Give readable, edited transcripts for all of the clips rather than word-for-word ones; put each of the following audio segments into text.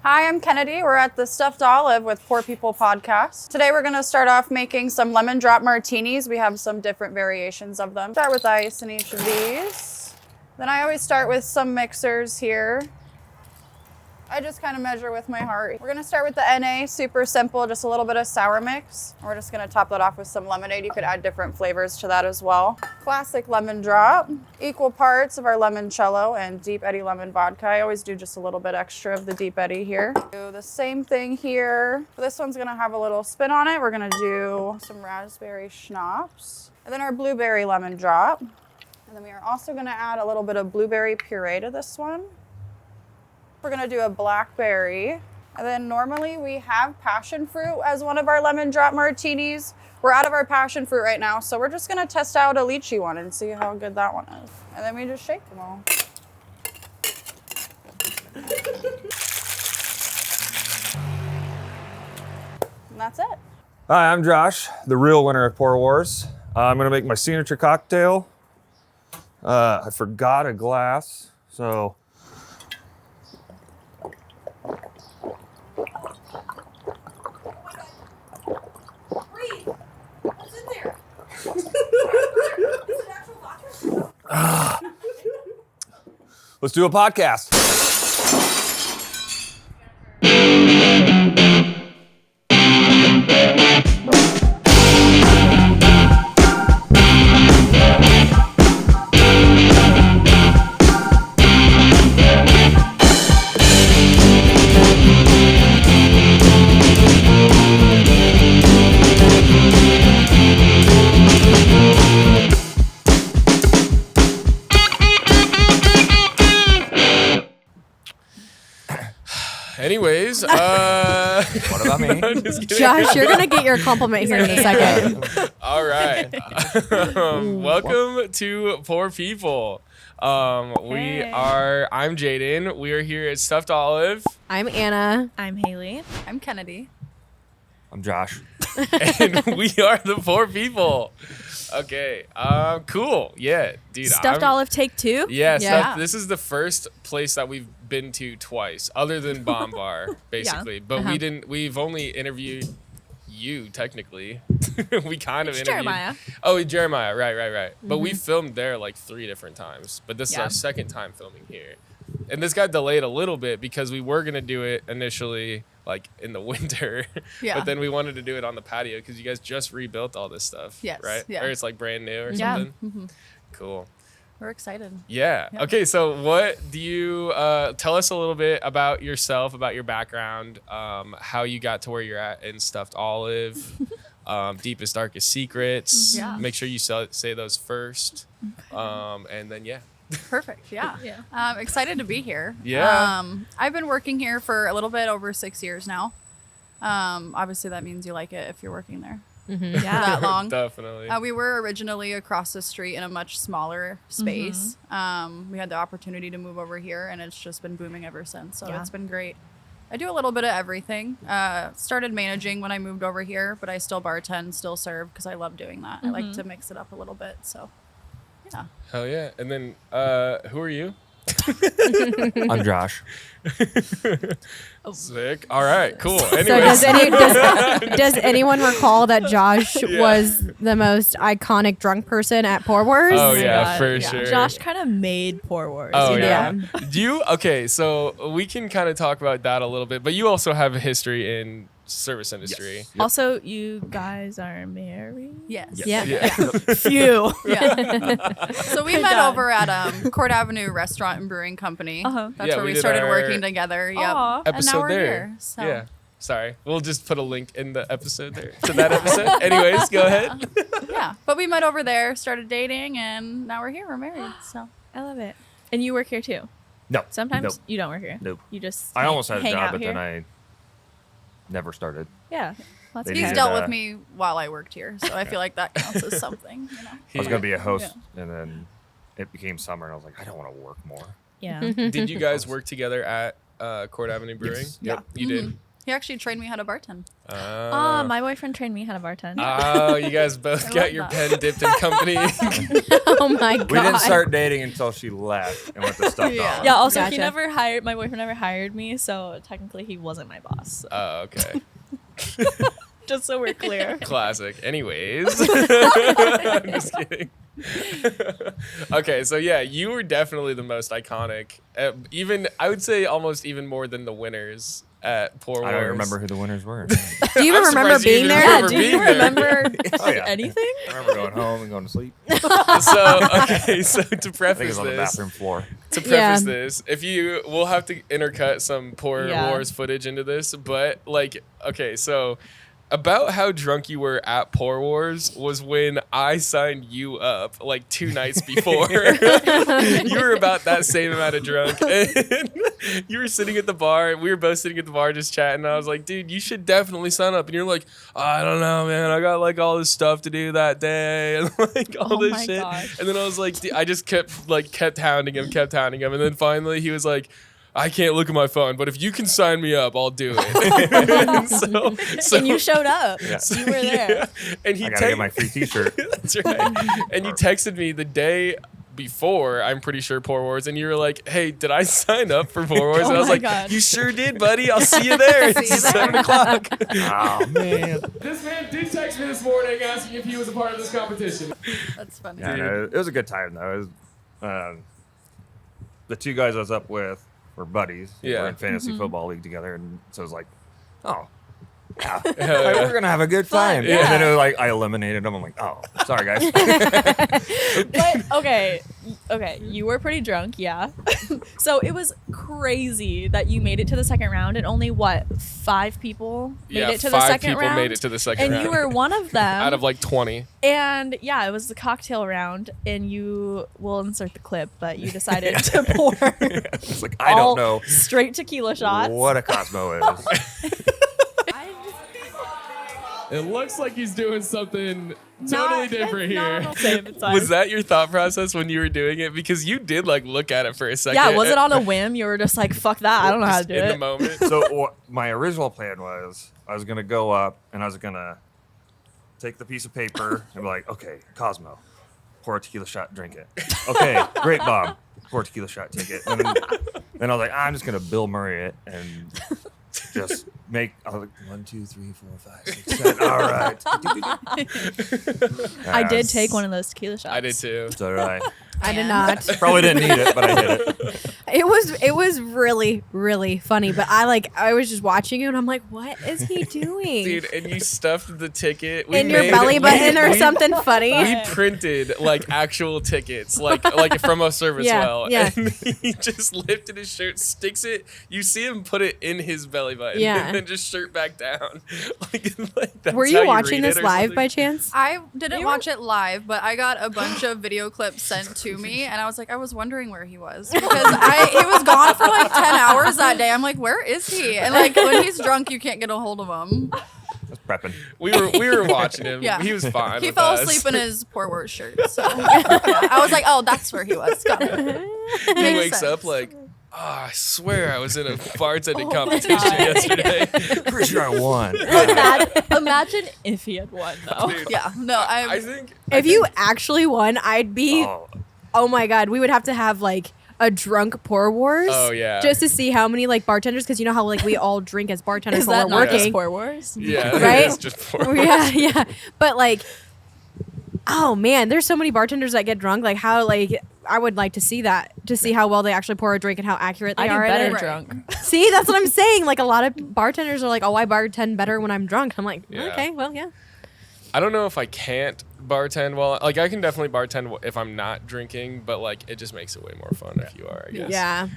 Hi, I'm Kennedy. We're at the Stuffed Olive with Poor People podcast. Today we're going to start off making some lemon drop martinis. We have some different variations of them. Start with ice in each of these. Then I always start with some mixers here. I just kind of measure with my heart. We're going to start with the NA, super simple, just a little bit of sour mix. We're just going to top that off with some lemonade. You could add different flavors to that as well. Classic lemon drop, equal parts of our limoncello and Deep Eddy lemon vodka. I always do just a little bit extra of the Deep Eddy here. Do the same thing here. This one's going to have a little spin on it. We're going to do some raspberry schnapps. And then our blueberry lemon drop. And then we are also going to add a little bit of blueberry puree to this one. We're gonna do a blackberry. And then normally we have passion fruit as one of our lemon drop martinis. We're out of our passion fruit right now, so we're just gonna test out a lychee one and see how good that one is. And then we just shake them all. And that's it. Hi, I'm Josh, the real winner of Pour Wars. I'm gonna make my signature cocktail. I forgot a glass, so. Let's do a podcast. Anyways, what about me? Josh, you're gonna get your compliment here in a second. All right. Welcome to Poor People. I'm Jaden. We are here at Stuffed Olive. I'm Anna. I'm Haley. I'm Kennedy. I'm Josh. And we are the Poor People. Okay. Cool. Yeah, dude. Stuffed Olive take 2? Yeah. This is the first place that we've been to twice, other than Bomb Bar, basically. Yeah. But we've only interviewed you, technically. We kind of interviewed Jeremiah. Oh, Jeremiah, right. Mm-hmm. But we filmed there like 3 different times. But this is our second time filming here. And this got delayed a little bit because we were gonna do it initially like in the winter. Yeah. But then we wanted to do it on the patio because you guys just rebuilt all this stuff. Yes, Right? yeah. Or it's like brand new or Yeah. something. Mm-hmm. Cool. We're excited. Yeah. Okay. So, what do you tell us a little bit about yourself, about your background, how you got to where you're at in Stuffed Olive, deepest, darkest secrets. Yeah. Make sure you say those first, and then Perfect. Yeah. Yeah. Excited to be here. Yeah. I've been working here for a little bit over 6 years now. Obviously, that means you like it if you're working there Yeah. for that long. Definitely. We were originally across the street in a much smaller space. We had the opportunity to move over here, and it's just been booming ever since. So Yeah. it's been great. I do a little bit of everything. Started managing when I moved over here, but I still bartend, still serve because I love doing that. I like to mix it up a little bit. So, yeah. Hell yeah. And then, who are you? I'm Josh. Sick. All right. Cool. So Anyways. does anyone recall that Josh was the most iconic drunk person at Pour Wars? Oh yeah, God. for sure. Josh kind of made Pour Wars. Oh you know? yeah. Okay, so we can kind of talk about that a little bit, but you also have a history in service industry. Yes. Also, you guys are married? Yes. Yeah. Yeah. Phew. Yeah. So we Thank met God. over at Court Avenue Restaurant and Brewing Company. Uh-huh. That's Yeah, where we we did started our working together. Yep. Aw. And Episode now we're there. here. So. Yeah. Sorry. We'll just put a link in the episode there to that episode. Anyways, go ahead. Yeah. But we met over there, started dating, and now we're here. We're married. So I love it. And you work here too? No. Sometimes Nope. you don't work here? Nope. You just I almost had a hang job, out but here? then I never started. Yeah. That's They he's needed, dealt with me while I worked here. So I feel like that counts as something. You know? I was gonna be a host, and then it became summer, and I was like, I don't want to work more. Yeah. Did you guys work together at Court Avenue Brewing? Yes. Yep. You did. He actually trained me how to bartend. My boyfriend trained me how to bartend. Oh, you guys both got your pen dipped in company. Oh my god. We didn't start dating until she left and went to stuffed Yeah. olive. yeah, also Gotcha. he never hired my boyfriend never hired me, so technically he wasn't my boss. Oh, okay. Just so we're clear. Classic. Anyways. I'm just kidding. Okay, so yeah, you were definitely the most iconic. Even I would say almost even more than the winners at Pour Wars. I don't remember who the winners were. Do you even I'm remember surprised you being even there? remember Do being you there. remember Oh, yeah. anything? I remember going home and going to sleep. So okay, so to I think it preface was on the this, bathroom floor. Yeah. if you, we'll have to intercut some Pour Yeah. Wars footage into this, but like, okay, so about how drunk you were at Pour Wars was when I signed you up like 2 nights before. You were about that same amount of drunk. And you were sitting at the bar. We were both sitting at the bar just chatting. And I was like, dude, you should definitely sign up. And you're like, I don't know, man. I got like all this stuff to do that day and like all Oh this my shit. gosh. And then I was like, I just kept hounding him. And then finally he was like, I can't look at my phone, but if you can sign me up, I'll do it. so And you showed up. Yeah. You were there. yeah. And he I gotta get my free T-shirt. That's right. And you texted me the day before, I'm pretty sure, Pour Wars, and you were like, hey, did I sign up for Pour Wars? Oh And I was my like, God. you sure did, buddy. I'll see you there. See you It's there. 7 o'clock. Oh man. This man did text me this morning asking if he was a part of this competition. That's funny. Yeah, no, it was a good time though. It was, the 2 guys I was up with were buddies. Yeah. We're in fantasy football league together, and so it was like, oh, yeah, Hell like, yeah. we're gonna have a good time. yeah. And then it was like I eliminated them. I'm like, oh, sorry guys. But okay, you were pretty drunk, yeah. So it was crazy that you made it to the second round, and only 5 people made Yeah, it to the 5 second people round. made it to the second and round. you were one of them. out of like 20. And yeah, it was the cocktail round, and you will insert the clip, but you decided to pour It's like I all don't know straight tequila shots. what a Cosmo is. It looks like he's doing something Not- it's not same time. Was that your thought process when you were doing it? Because you did like look at it for a second. Yeah, was it on a whim? You were just like, fuck that, I don't know how to Just do in the it. moment? So what my original plan was, I was gonna go up and I was gonna take the piece of paper and be like, okay, Cosmo, pour a tequila shot, drink it. Okay, great bomb, pour a tequila shot, take it. And then I was like, I'm just gonna Bill Murray it and just make. I was like 1, 2, 3, 4, 5, 6, 7. All right. I did take one of those tequila shots. I did too. So did I. I did not. Probably didn't need it, but I did it. It was really, really funny. But I was just watching you and I'm like, what is he doing? Dude, and you stuffed the ticket. In your belly button or we- something funny? We printed like actual tickets, like from a service Yeah, well. yeah. And he just lifted his shirt, sticks it. You see him put it in his belly button, Yeah. and then just shirt back down. like that's Were how you watching read this it or live something. by chance? I didn't watch it live, but I got a bunch of video clips sent to me, and I was like, I was wondering where he was because he was gone for like 10 hours that day. I'm like, where is he? And like when he's drunk, you can't get a hold of him. Just prepping. We were watching him. Yeah. He was fine. He with fell us. asleep in his Pour Wars shirt. So I was like, oh, that's where he was. Got it. He Makes wakes sense. up like, oh, I swear I was in a bartending Oh my competition God. yesterday. Pretty sure I won. Imagine if he had won, though. Dude, Yeah, no, I think If you actually won, I'd be. Oh my god, we would have to have like a drunk Pour Wars. Oh, yeah. Just to see how many like bartenders, because you know how like we all drink as bartenders Is when that we're not just working. Pour Wars? yeah, Right? it's just poor. Yeah. But like, oh man, there's so many bartenders that get drunk. Like how like I would like to see that to see how well they actually pour a drink and how accurate they I do are at better it. drunk. See, that's what I'm saying. Like a lot of bartenders are like, oh, I bartend better when I'm drunk. I'm like, Yeah. okay, well, yeah. I don't know if I can't bartend well. Like I can definitely bartend if I'm not drinking, but like it just makes it way more fun if you are. I guess. Yeah.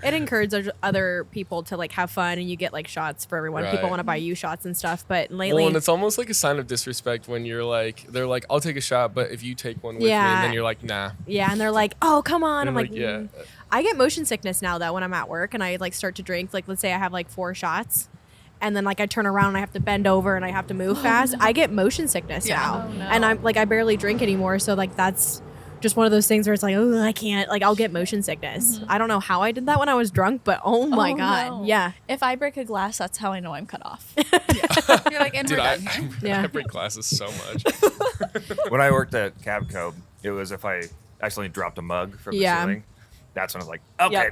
It encourages other people to like have fun, and you get like shots for everyone. People Right. want to buy you shots and stuff, but lately, Well, and it's almost like a sign of disrespect when you're like, they're like, I'll take a shot, but if you take one with me, Yeah. and then you're like, nah. yeah, and they're like, oh, come on. And I'm like, yeah. I get motion sickness now though when I'm at work and I like start to drink. Like, let's say I have like 4 shots. And then like I turn around and I have to bend over and I have to move fast. I get motion sickness Yeah. now. Oh, no. And I'm like I barely drink anymore, so like that's just one of those things where it's like, oh, I can't. Like, I'll get motion sickness. I don't know how I did that when I was drunk, but oh my God. no. Yeah. If I break a glass, that's how I know I'm cut off. You're like, and Dude, we're I, done. Yeah. I break glasses so much. When I worked at Cabco, it was if I accidentally dropped a mug from the Yeah. ceiling. That's when I was like, okay,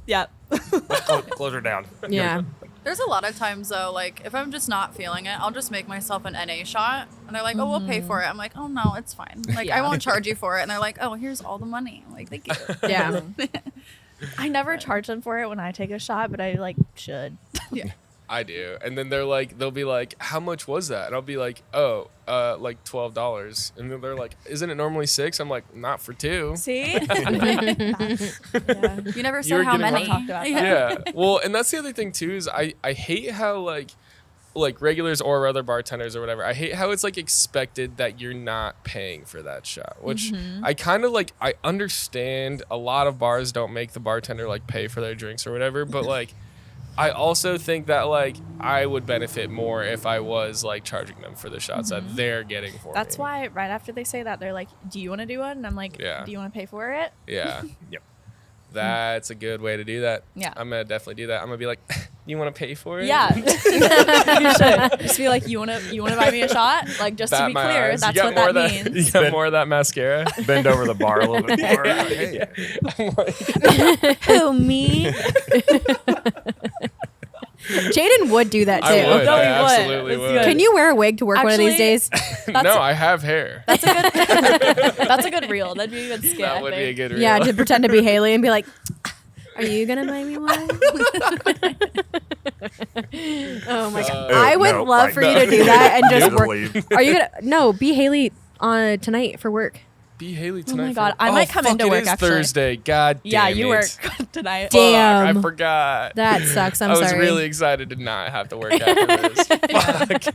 Yep. close her down. Yeah. There's a lot of times though, like if I'm just not feeling it, I'll just make myself an NA shot, and they're like, "Oh, we'll pay for it." I'm like, "Oh no, it's fine. Like I Yeah. won't charge you for it." And they're like, "Oh, here's all the money." I'm like, "Thank you." Yeah. I never charge them for it when I take a shot, but I like should. I do. And then they'll be like, how much was that? And I'll be like, oh, like $12. And then they're like, isn't it normally $6? I'm like, not for 2. See? You never You said were how getting many. talked about that. Yeah. Well, and that's the other thing too, is I hate how like regulars or other bartenders or whatever, I hate how it's like expected that you're not paying for that shot, which I kind of like. I understand a lot of bars don't make the bartender like pay for their drinks or whatever, but like I also think that like I would benefit more if I was like charging them for the shots that they're getting for That's me. why right after they say that, they're like, "Do you want to do one?" And I'm like, Yeah. "Do you want to pay for it?" Yeah. Yep. That's a good way to do that. Yeah. I'm gonna definitely do that. I'm gonna be like, you want to pay for it? Yeah. You should just be like, "You want to buy me a shot?" Like just to Bat be my clear, eyes. that's You got what more that of that, means. You got more of that mascara? Bend over the bar a little bit more. Hey. I'm like, Who, me? Jaden would do that too. I would. No, I he would. absolutely It's would. good. Can you wear a wig to work one of these days? No, I have hair. That's a good reel. That'd be a good skit. That I would be a think. good reel. Yeah, to pretend to be Haley and be like, are you gonna buy me one? Oh my God. I would no, love right, for no. you to do that and You just just work. leave. Are you gonna be Haley on tonight for work? Be Haley Oh tonight. my God, for- I might come fuck, into it work, is actually. Thursday. God damn Yeah, it. you work tonight. Fuck, Damn. I forgot. That sucks. I'm I was sorry. really excited to not have to work after this. Fuck.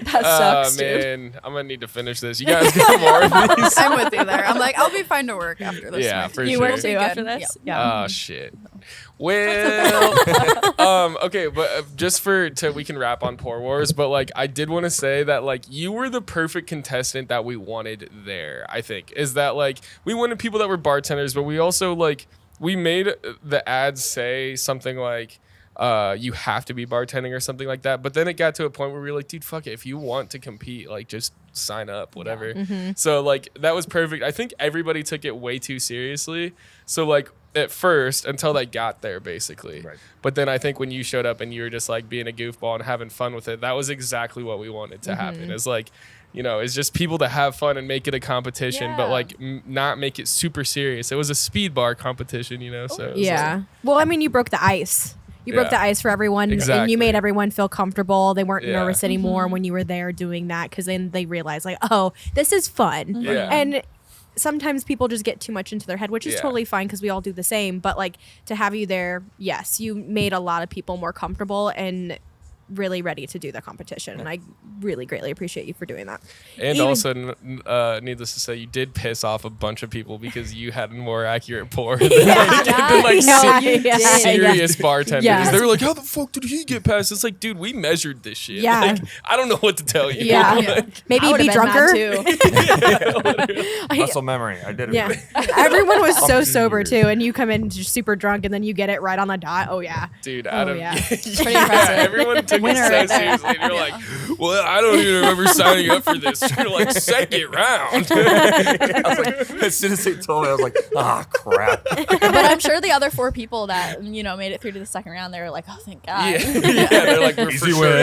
That sucks, dude. Man, I'm gonna need to finish this. You guys got more of these? I'm with you there. I'm like, I'll be fine to work after this. Yeah, night. for You sure. work too after this? Yeah. Oh shit. Well, okay, but just we can wrap on Pour Wars, but like I did want to say that like you were the perfect contestant that we wanted there. I think is that like we wanted people that were bartenders, but we also like we made the ads say something like you have to be bartending or something like that. But then it got to a point where we were like, dude, fuck it. If you want to compete, like just sign up, whatever. So like that was perfect. I think everybody took it way too seriously. So like at first until they got there basically. Right. But then I think when you showed up and you were just like being a goofball and having fun with it, that was exactly what we wanted to happen. Is like, you know, it's just people to have fun and make it a competition, but Yeah. like not make it super serious. It was a speed bar competition, you know. So it was Yeah. like- Well, I mean, you broke the ice. You broke Yeah. the ice for everyone, and Exactly. you made everyone feel comfortable. They weren't Yeah. nervous anymore when you were there doing that, because then they realized, like, oh, this is fun. Yeah. And sometimes people just get too much into their head, which is Yeah. totally fine because we all do the same. But like to have you there, yes, you made a lot of people more comfortable and really ready to do the competition. And I really greatly appreciate you for doing that. And Even- also, needless to say, you did piss off a bunch of people because you had a more accurate pour than like, than, like Yeah, se- yeah, serious bartenders. Yeah. They were like, "How the fuck did he get past?" It's like, dude, we measured this shit. Yeah. Like, I don't know what to tell you. Yeah. Like, Maybe I be would've been mad drunker. too. Muscle memory. I did it. Yeah. Everyone was so 15 sober years. too, and you come in just super drunk and then you get it right on the dot. Oh yeah. dude, Oh, Adam, yeah. Pretty impressive. everyone took Winner it so right there. seriously. And you're like, well, I don't even remember signing up for this. You're like, second round. I was like, as soon as they told me, I was like, ah, crap. But I'm sure the other 4 people that made it through to the second round, they were like, "Oh, thank God." yeah, they're like, we're for Easy sure win. in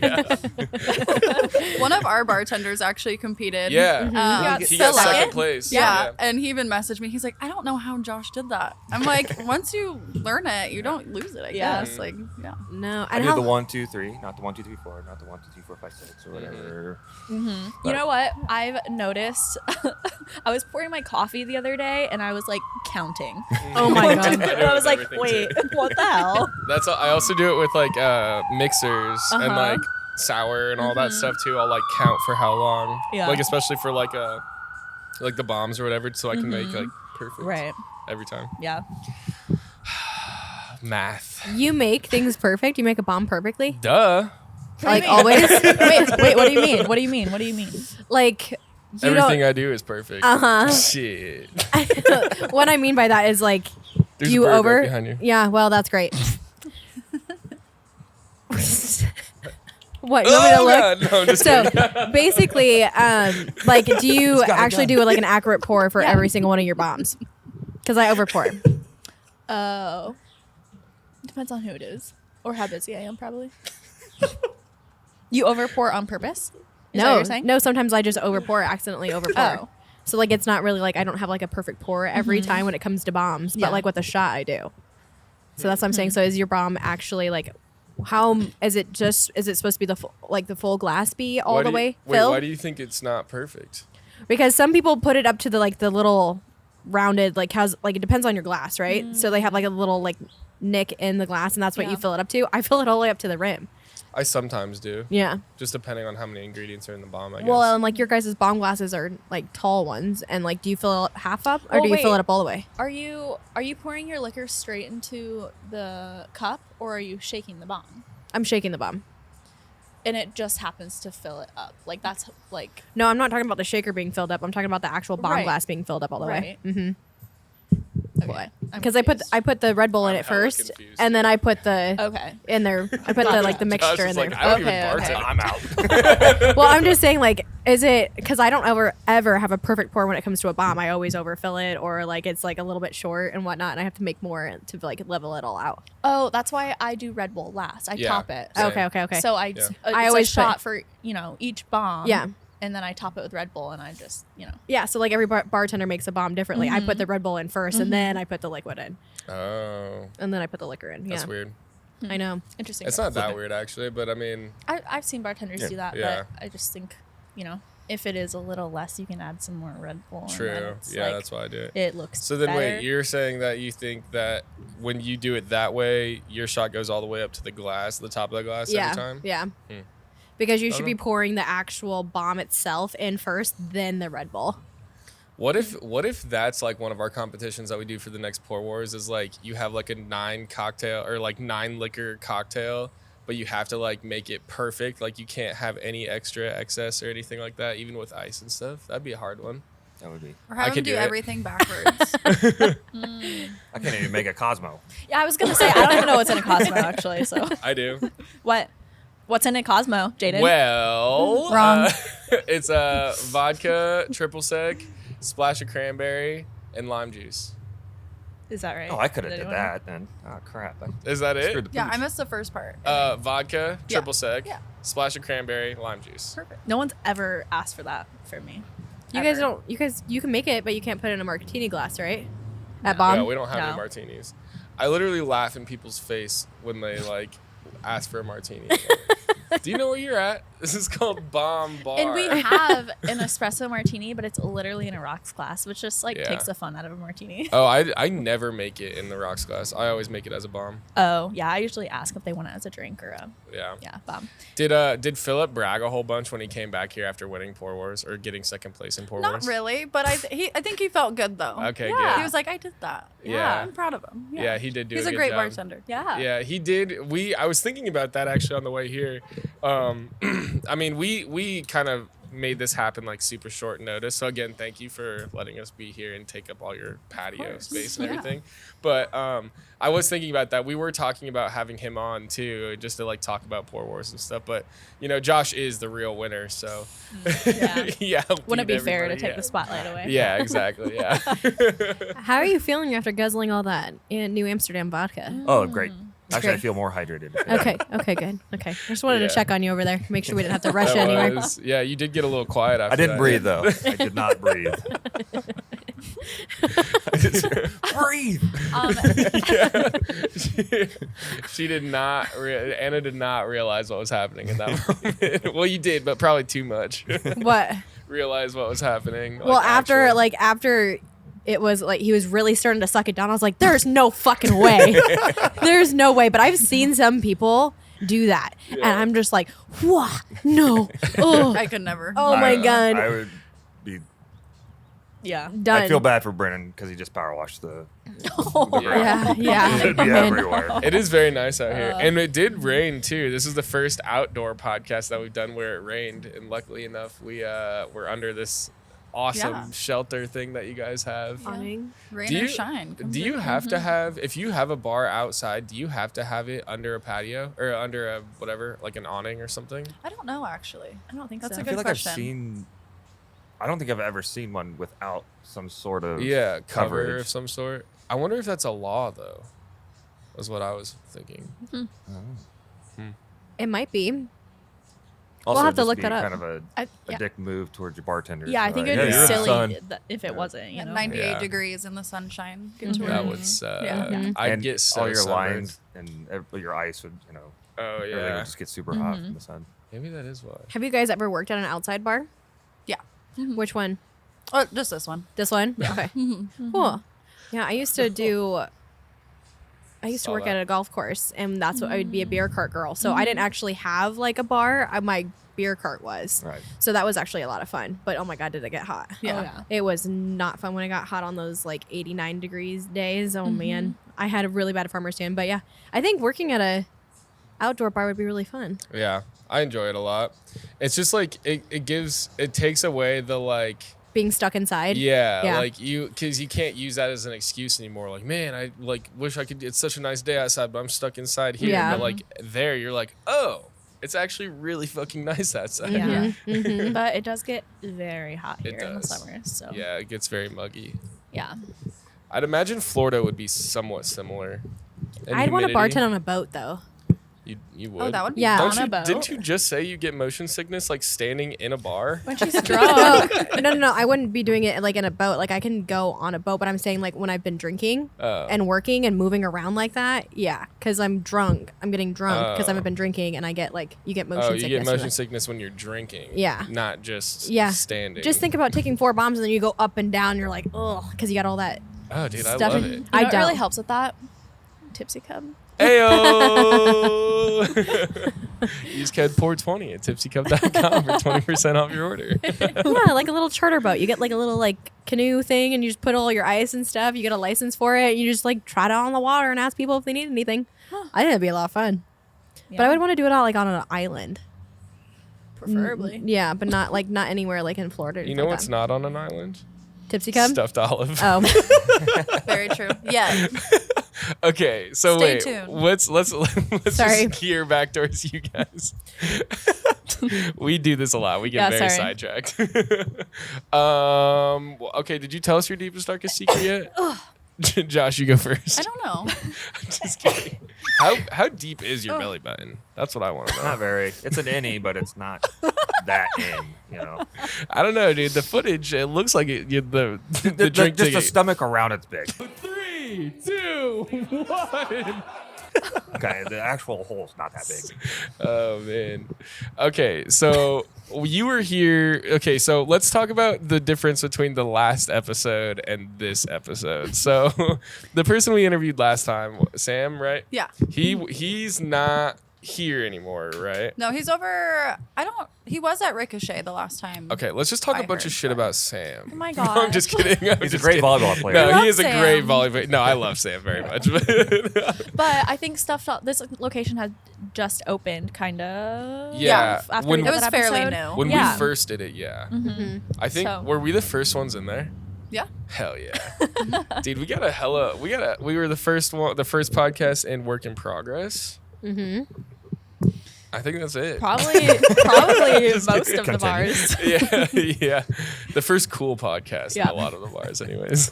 Yeah. place. One of our bartenders actually competed. Yeah. Yeah, He got Philip. second place. Yeah, and he even messaged me. He's like, I don't know how Josh did that. I'm like, once you learn it, you don't lose it. I Yeah. guess. Like, yeah. No. I And did how, the 1, 2, 3, not the 1, 2, 3, 4, not the 1, 2, 3, 4, 5, 6, or whatever. You know what? I've noticed. I was pouring my coffee the other day, and I was like counting. oh my god. I do And I was with like, everything, "Wait, too. what the hell?" That's I also do it with like mixers and Uh-huh. like sour and all that stuff too. I'll like count for how long. Yeah. Like especially for like the bombs or whatever, so I can make like perfect Right. every time. Yeah. Math. You make things perfect. You make a bomb perfectly. Duh. Like always. Wait. What do you mean? What do you mean? What do you mean? Like Everything I do is perfect. Shit. What I mean by that is like, There's you a bird right over? behind you. Yeah, well, that's great. What, you want me to look? God. No, I'm just So kidding. basically, like, do you got a actually gun. do like an accurate pour for every single one of your bombs? Because I over pour. Oh. Depends on who it is or how busy I am, probably. You over pour on purpose? Is that what No, you're saying? no. Sometimes I just over pour, accidentally over pour. Oh. So like, it's not really like I don't have like a perfect pour every time when it comes to bombs, Yeah. but like with a shot, I do. So that's what I'm saying. So is your bomb actually like? How is it? Just is it supposed to be the full glass be all Why the do you- way Wait, filled? why do you think it's not perfect? Because some people put it up to the like the little rounded like how's like it depends on your glass, right? So they have like a little like nick in the glass, and that's what Yeah. you fill it up to. I fill it all the way up to the rim. I sometimes do. Yeah. Just depending on how many ingredients are in the bomb, I guess. Well, and like your guys' bomb glasses are like tall ones, and like do you fill it half up or Well, do you fill wait. it up all the way? Are you pouring your liquor straight into the cup or are you shaking the bomb? I'm shaking the bomb. And it just happens to fill it up. Like that's like No, I'm not talking about the shaker being filled up. I'm talking about the actual bomb Right. glass being filled up all the way. Right. Mm-hmm. okay. I'm Because I confused. put the Red Bull in I'm it hella first, confused. and then I put the Okay. in there. I put the like the Josh mixture is in there. like, I don't Okay, even okay. bartend. I'm out. Well, I'm just saying, like, is it because I don't ever have a perfect pour when it comes to a bomb. I always overfill it, or like it's like a little bit short and whatnot, and I have to make more to like level it all out. Oh, that's why I do Red Bull last. I Yeah. top it. Same. Okay. So I Yeah. I I always always a shot put- for each bomb. Yeah. And then I top it with Red Bull, and I just Yeah, so like every bartender makes a bomb differently. I put the Red Bull in 1st and then I put the liquid in, Oh, and then I put the liquor in. that's Yeah, weird. I know. interesting. It's not that weird, actually, but I mean, I've seen bartenders Yeah. do that, Yeah. but I just think if it is a little less, you can add some more Red Bull. and then true. it's Yeah, like, that's why I do it. it looks. So then, better. wait, you're saying that you think that when you do it that way, your shot goes all the way up to the glass, the top of the glass Yeah, every time? yeah. Hmm. Because you I should don't be know. pouring the actual bomb itself in first, then the Red Bull. What if that's like one of our competitions that we do for the next Pour Wars is like you have like a 9 liquor cocktail, but you have to like make it perfect. Like you can't have any extra excess or anything like that, even with ice and stuff. That'd be a hard one. That would be. Or I have could them do do it. everything backwards. I can't even make a Cosmo. Yeah, I was gonna say I don't even know what's in a Cosmo actually. So I do. what's in a Cosmo, Jaden? Well, Wrong. It's vodka, triple sec, splash of cranberry, and lime juice. Is that right? Oh, I could have Did did anyone know? that then. Oh crap! I Is that it? screwed the Yeah, pooch. I missed the first part. Vodka, Yeah. triple sec, Yeah. splash of cranberry, lime juice. Perfect. No one's ever asked for that for me. You guys Ever. don't. You can make it, but you can't put it in a martini glass, right? At No. bomb. Yeah, we don't have any No. martinis. I literally laugh in people's face when they like ask for a martini. Do you know where you're at? This is called Bomb Bar. And we have an espresso martini, but it's literally in a rocks glass, which just like Yeah. takes the fun out of a martini. Oh, I never make it in the rocks glass. I always make it as a bomb. Oh, yeah. I usually ask if they want it as a drink or a Yeah. bomb. Did Philip brag a whole bunch when he came back here after winning Pour Wars or getting second place in Pour Not Wars? really, but I think he felt good though. Okay, Yeah. good. He was like, I did that. Yeah. I'm proud of him. Yeah, he did do He's a a good great job. bartender. Yeah. Yeah, he did. I was thinking about that actually on the way here. I mean, we kind of made this happen like super short notice. So again, thank you for letting us be here and take up all your patio course. space and Yeah. everything. But I was thinking about that. We were talking about having him on too, just to like talk about Pour Wars and stuff. But Josh is the real winner, so Yeah. yeah. Wouldn't it be fair to take the spot? spotlight away? Yeah, exactly. Yeah. How are you feeling after guzzling all that in New Amsterdam vodka? Oh, great. Actually, I Great. feel more hydrated. Okay, good. Okay, I just wanted Yeah. to check on you over there, make sure we didn't have to rush That anywhere. was- yeah, you did get a little quiet after I didn't that. breathe though. I did not breathe. Breathe. She did not. Anna did not realize what was happening in that moment. Well, you did, but probably too much. What? Realize what was happening. Well, after it was like he was really starting to suck it down, I was like, "There's no fucking way. There's no way." But I've seen some people do that, and I'm just like, "What? No. Oh, I could never. oh my god, I would be. Yeah. done." I feel bad for Brennan because he just power washed the. Yeah. It'd be Man. everywhere. It is very nice out here, and it did rain too. This is the first outdoor podcast that we've done where it rained, and luckily enough, we're under this awesome Yeah. shelter thing that you guys have. Awning. Rain Do or you- shine. comes Do you in. have to have, if you have a bar outside, do you have to have it under a patio or under a whatever, like an awning or something? I don't know actually. I don't think That's so. a I good feel like question. I've seen. I don't think I've ever seen one without some sort of Yeah, cover coverage. of some sort. I wonder if that's a law though. Was what I was thinking. It might be. Also, have to just look be that up. Kind of a Yeah. dick move towards your bartender. Yeah, I think it'd Hey, be you're in the silly sun. if it wasn't. You At know. 98 Yeah. degrees in the sunshine. Get Mhm. to That work. would suck. Yeah. I'd And get so all your sunburned. lines and your ice would, Oh everything yeah. would just get super hot from the sun. Maybe that is why. Have you guys ever worked at an outside bar? Yeah. Which one? Oh, just this one. This one? Okay. Cool. Yeah, I used to Saw work that. at a golf course, and that's what I would be a beer cart girl. So I didn't actually have like a bar. My beer cart was. Right. So that was actually a lot of fun. But oh my god, did it get hot? Yeah. Oh, yeah. It was not fun when it got hot on those like 89 degrees days. Oh man, I had a really bad farmer's tan. But yeah, I think working at a outdoor bar would be really fun. Yeah, I enjoy it a lot. It's just like it takes away the like. Being stuck inside. Yeah, Yeah. like because you can't use that as an excuse anymore. Like, man, I like wish I could. It's such a nice day outside, but I'm stuck inside here. Yeah. But like there, you're like, oh, it's actually really fucking nice outside. Yeah. Mhm. But it does get very hot It here in the does. summer. So Yeah, it gets very muggy. yeah. I'd imagine Florida would be somewhat similar. in I'd want to humidity. bartend on a boat though. You would. Oh, that would be Yeah. fun. Don't On you, a boat. didn't you just say you get motion sickness like standing in a bar? When she's drunk. No. I wouldn't be doing it like in a boat. Like I can go on a boat, but I'm saying like when I've been drinking Oh. and working and moving around like that. Yeah, because I'm drunk. I'm getting drunk because Oh. I've been drinking, and I get like you get motion Oh, sickness. you get from motion it. sickness when you're drinking. Yeah. Not just Yeah. standing. Just think about taking 4 bombs and then you go up and down. You're like, ugh, because you got all that Oh, dude, I stuff. love in- it. You know I what don't. really helps with that? Tipsy Cub. Ayo! Use code POUR20 at tipsycup.com for 20% off your order. Yeah, like a little charter boat. You get like a little like canoe thing, and you just put all your ice and stuff. You get a license for it. You just like trot out on the water and ask people if they need anything. I think it'd be a lot of fun. But I would want to do it all like on an island. Preferably. Yeah, but not not anywhere like in Florida. or You anything know like what's that. not on an island? Tipsy Cub? Stuffed olive. Oh. Very true. Yeah. Okay, so Stay wait, tuned. let's Sorry. just gear back towards you guys. We do this a lot. We get Yeah, very sorry. sidetracked. Okay, did you tell us your deepest darkest secret yet? Josh, you go first. I don't know. Just kidding. How deep is your belly button? That's what I want to know. Not very. It's an innie, but it's not that in. I don't know, dude. The footage, it looks like it. The The drink just the ticket. stomach around it's big. 3, 2, 1. Okay, the actual hole's not that big. Oh man. Okay, so you were here. Okay, so let's talk about the difference between the last episode and this episode. So the person we interviewed last time, Sam, right? Yeah. He's not here anymore, right? No, he's over. He was at Ricochet the last time. Okay, let's just talk I a bunch of heard, shit but- about Sam. Oh my No, I'm God. just kidding. I'm He's a just great kidding. volleyball player. No, love he is a great Sam. volleyball. No, I love Sam very much. But I think this location had just opened, kind of. Yeah, After when- we did It was that fairly episode. new. when Yeah. we first did it, yeah. Mhm. I think So- were we the first ones in there? Yeah. Hell yeah, dude! We were the first podcast in work in progress. Mm-hmm. I think that's it. Probably Just most of the continue. bars. yeah. The first cool podcast in Yeah. a lot of the bars, anyways.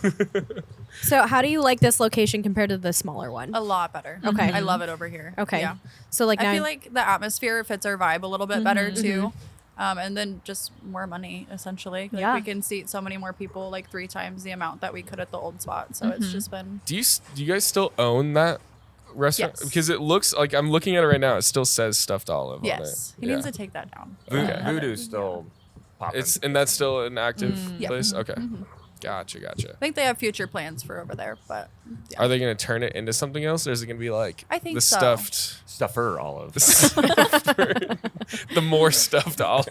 So how do you like this location compared to the smaller one? A lot better. Okay. I love it over here. Okay. Yeah. So like now I feel like the atmosphere fits our vibe a little bit better too. And then just more money essentially. Like Yeah. we can seat so many more people, like 3 times the amount that we could at the old spot. So it's just been do you guys still own that restaurant? Yes. Because it looks like I'm looking at it right now. It still says stuffed olive on it. yes. He needs to take that down. Okay. Voodoo's still popping. And that's still an active Yeah. place. Okay. Gotcha. I think they have future plans for over there, but yeah. Are they going to turn it into something else, or is it going to be like I think the so. stuffed, Stuffer olive. the more stuffed olive?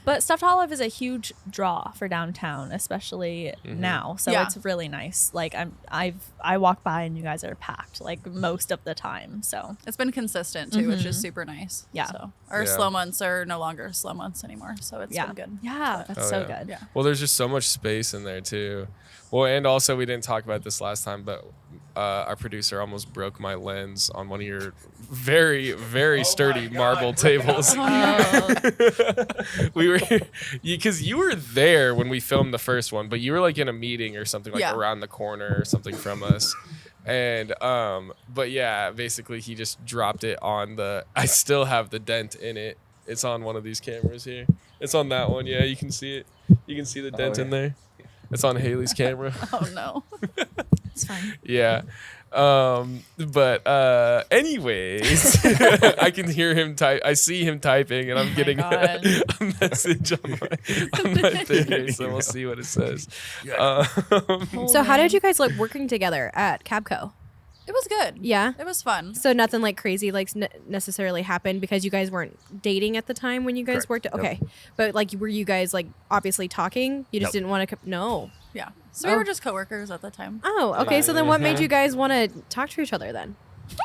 But Stuffed Olive is a huge draw for downtown, especially now. So Yeah. it's really nice. Like I walk by and you guys are packed like most of the time. So It's been consistent too, which is super nice. Yeah. So our Yeah. slow months are no longer slow months anymore. So it's been good. Yeah, that's Oh, so yeah. good. Yeah. Well, there's just so much space in there too. Well, and also we didn't talk about this last time, but our producer almost broke my lens on one of your very, very sturdy marble tables. We were, because you were there when we filmed the first one, but you were like in a meeting or something, like Yeah. around the corner or something from us. And but yeah, basically he just dropped it on the. I still have the dent in it. It's on one of these cameras here. It's on that one. Yeah, you can see it. You can see the dent in there. It's on Haley's camera. Oh no. It's fine. Yeah. But anyways, I can hear him type. I see him typing, and I'm getting God. a message on my thing here, so we'll see what it says. So how did you guys like working together at Cabco? It was good. Yeah. It was fun. So nothing like crazy like necessarily happened because you guys weren't dating at the time when you guys Correct. worked. Yep. Okay, but like were you guys like obviously talking? You just Nope. didn't want to. No. Yeah. So we were just coworkers at the time. Oh, okay. So then what made you guys want to talk to each other then?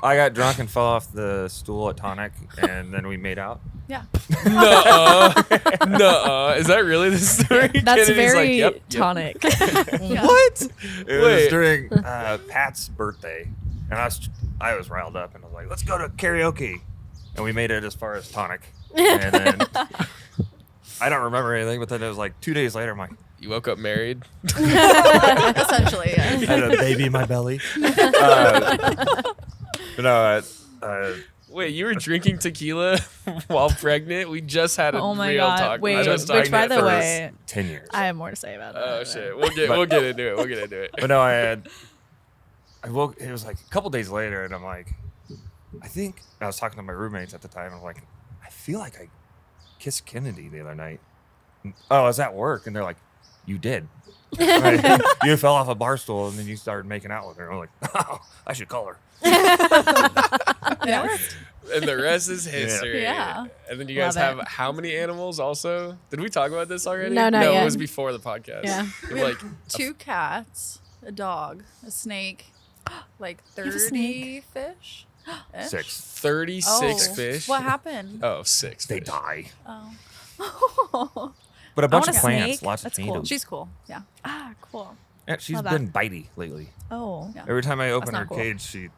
I got drunk and fell off the stool at Tonic, and then we made out. Yeah. Nuh-uh. Is that really the story? That's Kennedy's like, very yep, yep. tonic. What? It Wait. was during Pat's birthday, and I was riled up, and I was like, "Let's go to karaoke," and we made it as far as Tonic, and then I don't remember anything. But then it was like 2 days later, I'm like, You woke up married? Essentially, yeah. I had a baby in my belly. Wait, you were drinking tequila while pregnant? We just had a Oh my real God. talk. Wait, We just which, by talked the about way, 10 years. I have more to say about that. Oh shit, we'll get into it. We'll get into it. But no, I woke. It was like a couple days later, and I'm like, I think I was talking to my roommates at the time. And I'm like, I feel like I kissed Kennedy the other night. Oh, I was at work, and they're like, you did. Right? You fell off a bar stool, and then you started making out with her. I'm like, oh, I should call her. Yeah. And the rest is history. Yeah. And then you guys Love have it. how many animals also? Did we talk about this already? No, not No, yet. it was before the podcast. Yeah. We We have, like have 2 cats, a dog, a snake, like have a 30 snake? fish. 6. 36 Oh, fish. What happened? Oh, 6 They fish. die. Oh. But a bunch want of a plants. snake. Lots That's of cool. tomatoes. She's cool. Yeah. Ah, cool. Yeah, she's Love been bitey lately. Oh. Yeah. Every time I open not her cool. cage, she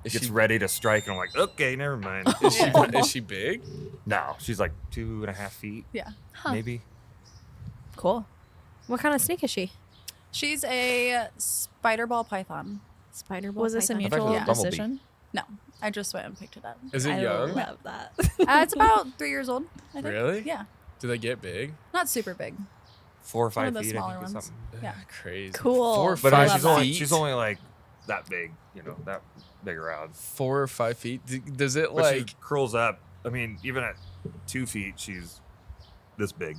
Is gets she, ready to strike, and I'm like, okay, never mind. is she big? No, she's like 2.5 feet, Yeah. maybe. Cool. What kind of snake is she? She's a spider ball python. Spider ball. Was this a python? mutual Yeah. Bumblebee. decision? No, I just went and picked it up. Is it I young? love that. It's about 3 years old, I think. Really? Yeah. Do they get big? Not super big. 4 or 5 One of the feet, I smaller think, or ones. something. Yeah. Crazy. Cool. 4 or But 5 she's only like that big, that big around. 4 or 5 feet. Does it But she like? curls up. I mean, even at 2 feet, she's this big,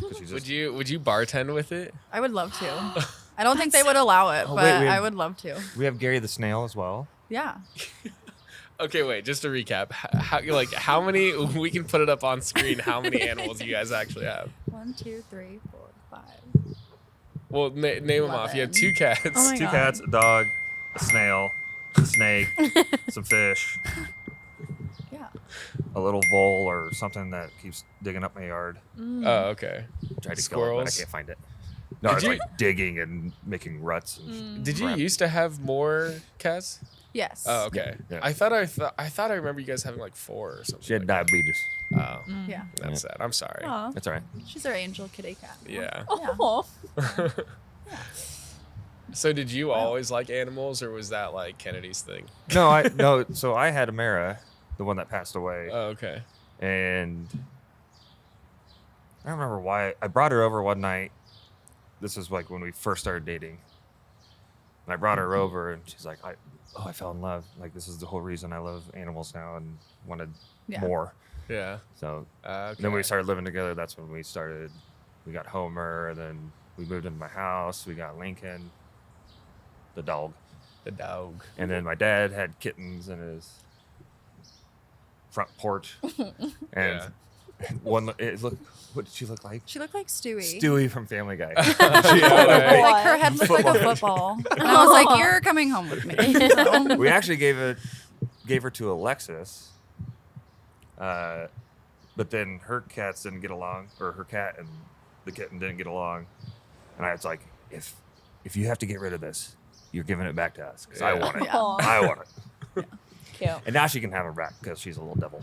'cause she's Would just, you bartend with it? I would love to. I don't think they would allow it, Oh, but wait, we have- I would love to. we have Gary the snail as well. Yeah. Okay, wait. Just to recap, how many? We can put it up on screen. How many animals you guys actually have? 1, 2, 3, 4, 5. Well, name them off. You have 2 cats. Oh my 2 God. cats, a dog, a snail, a snake, some fish, Yeah. a little vole or something that keeps digging up my yard. Oh, okay. I tried to kill it, but I Squirrels? can't find it. No, Did it's you- like digging and making ruts. And Did you crap. used to have more cats? Yes. Oh, okay. Yeah. I thought I remember you guys having like 4 or something. She had like that. diabetes. Oh, Yeah. that's sad. I'm sorry. Aw. That's all right. She's our angel kitty cat. Yeah. Oh. So did you always like animals, or was that like Kennedy's thing? No. So I had Amara, the one that passed away, Oh, okay. and I don't remember why. I brought her over one night. This was like when we first started dating, and I brought her over, and she's like, I fell in love. Like, this is the whole reason I love animals now and wanted Yeah. more. Yeah. So Okay. then we started living together. That's when we got Homer, and then we moved into my house. We got Lincoln, the dog. The dog. And then my dad had kittens in his front porch. And Yeah. One, what did she look like? She looked like Stewie. Stewie from Family Guy. Yeah, Like her head looked like a football. And I was like, "You're coming home with me." So, We actually gave her to Alexis, but then her cats didn't get along, or her cat and the kitten didn't get along, and I was like, if you have to get rid of this, you're giving it back to us because I want it. Yeah. I want it. Cute. And now she can have a rat because she's a little devil.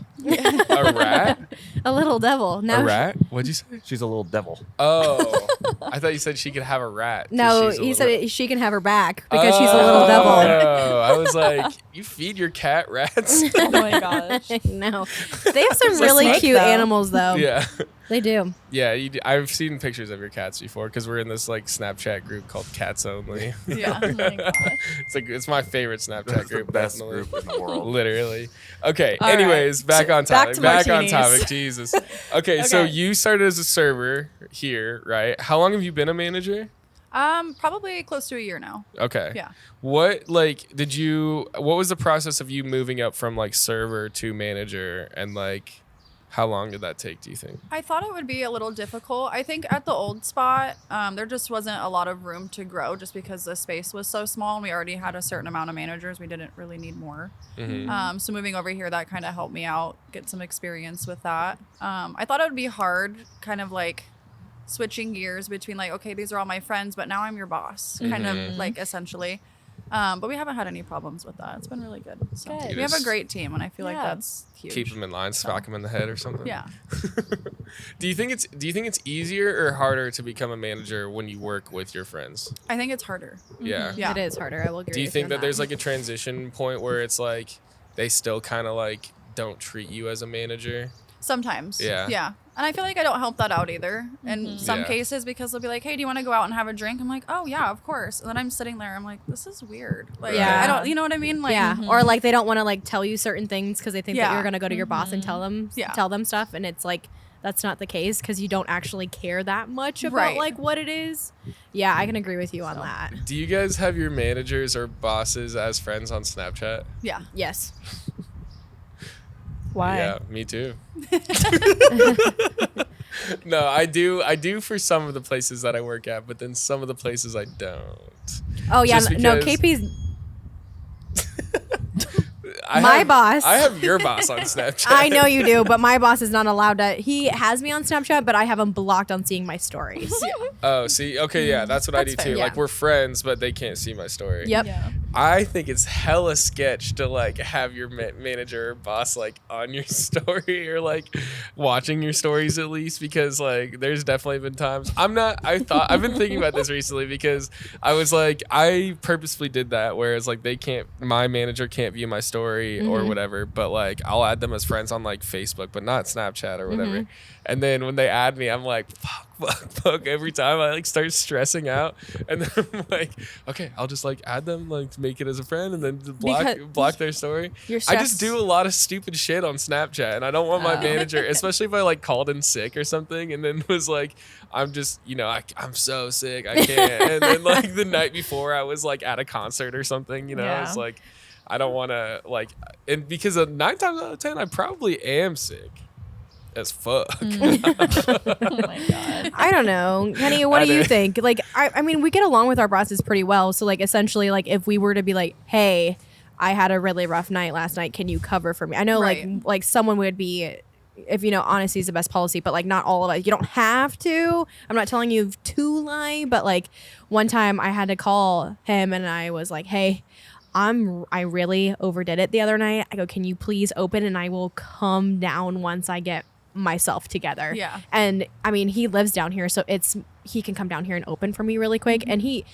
A rat? A little devil. No, A rat? What'd you say? She's a little devil. Oh, I thought you said she could have a rat. 'cause No, she's a he little- said she can have her back because she's a little devil. Oh, I was like, you feed your cat rats? Oh my gosh. No, they have some It's a really snake, cute though. animals though. Yeah. They do. Yeah, I've seen pictures of your cats before because we're in this like Snapchat group called Cats Only. yeah. Oh my gosh. It's my favorite Snapchat It's the group. best definitely. group in the world. Literally. Okay. All anyways, back on Back topic. to Back on martinis. topic. Jesus. Okay, so Okay. you started as a server here, right? How long have you been a manager? Probably close to a year now. Okay. Yeah. What was the process of you moving up from like server to manager, and like how long did that take, do you think? I thought it would be a little difficult. I think at the old spot, there just wasn't a lot of room to grow just because the space was so small and we already had a certain amount of managers. We didn't really need more. Mhm. So moving over here, that kind of helped me out, get some experience with that. I thought it would be hard, kind of like switching gears between like, okay, these are all my friends, but now I'm your boss, kind Mhm. of like essentially. But we haven't had any problems with that. It's been really good. So Good. we have a Just great team, and I feel like Yeah. that's huge. Keep them in line, smack them in the head or something. Yeah. Do you think it's easier or harder to become a manager when you work with your friends? I think it's harder. Yeah. Yeah. It is harder. I will agree. Do you with think on that there's like a transition point where it's like they still kind of like don't treat you as a manager? Sometimes. Yeah. Yeah. And I feel like I don't help that out either in some Yeah. cases because they'll be like, hey, do you want to go out and have a drink? I'm like, oh, yeah, of course. And then I'm sitting there. I'm like, this is weird. Like, Yeah. I don't, you know what I mean? Like, yeah, or like they don't want to like tell you certain things because they think that Yeah. you're gonna go to your boss and tell them Yeah. stuff, and it's like that's not the case because you don't actually care that much about Right. like what it is. Yeah, I can agree with you on that. Do you guys have your managers or bosses as friends on Snapchat? yeah. Yes. Why? Yeah, me too. No, I do for some of the places that I work at, but then some of the places I don't. Oh yeah, Just no. because- KP's I My have- boss. I have your boss on Snapchat. I know you do, but my boss is not allowed to. He has me on Snapchat, but I have him blocked on seeing my stories. Oh, see, okay, yeah, that's what I do That's too. fair. Like Yeah. we're friends, but they can't see my story. Yep. Yeah. I think it's hella sketch to like have your manager or boss like on your story or like watching your stories at least, because like there's definitely been times I've been thinking about this recently because I was like, I purposefully did that, whereas like my manager can't view my story or whatever, but like I'll add them as friends on like Facebook but not Snapchat or whatever. And then when they add me, I'm like, fuck every time. I like start stressing out, and then I'm like, okay, I'll just like add them, like make it as a friend, and then block their story. You're I just stressed. do a lot of stupid shit on Snapchat, and I don't want my manager, especially if I like called in sick or something, and then was like, I'm just, I'm so sick, I can't. And then like the night before, I was like at a concert or something, Yeah. It's like, I don't want to like, and because 9 times out of 10, I probably am sick as fuck. Oh my god. I don't know. Kenny, what I do you do. think? Like, I mean, we get along with our bosses pretty well. So, like, essentially, like, if we were to be like, hey, I had a really rough night last night. Can you cover for me? I know, Right. like someone would be, if honesty is the best policy, but like, not all of us. You don't have to. I'm not telling you to lie, but like, one time I had to call him and I was like, hey, I really overdid it the other night. I go, can you please open and I will come down once I get myself together. Yeah. And I mean, he lives down here, so he can come down here and open for me really quick. And he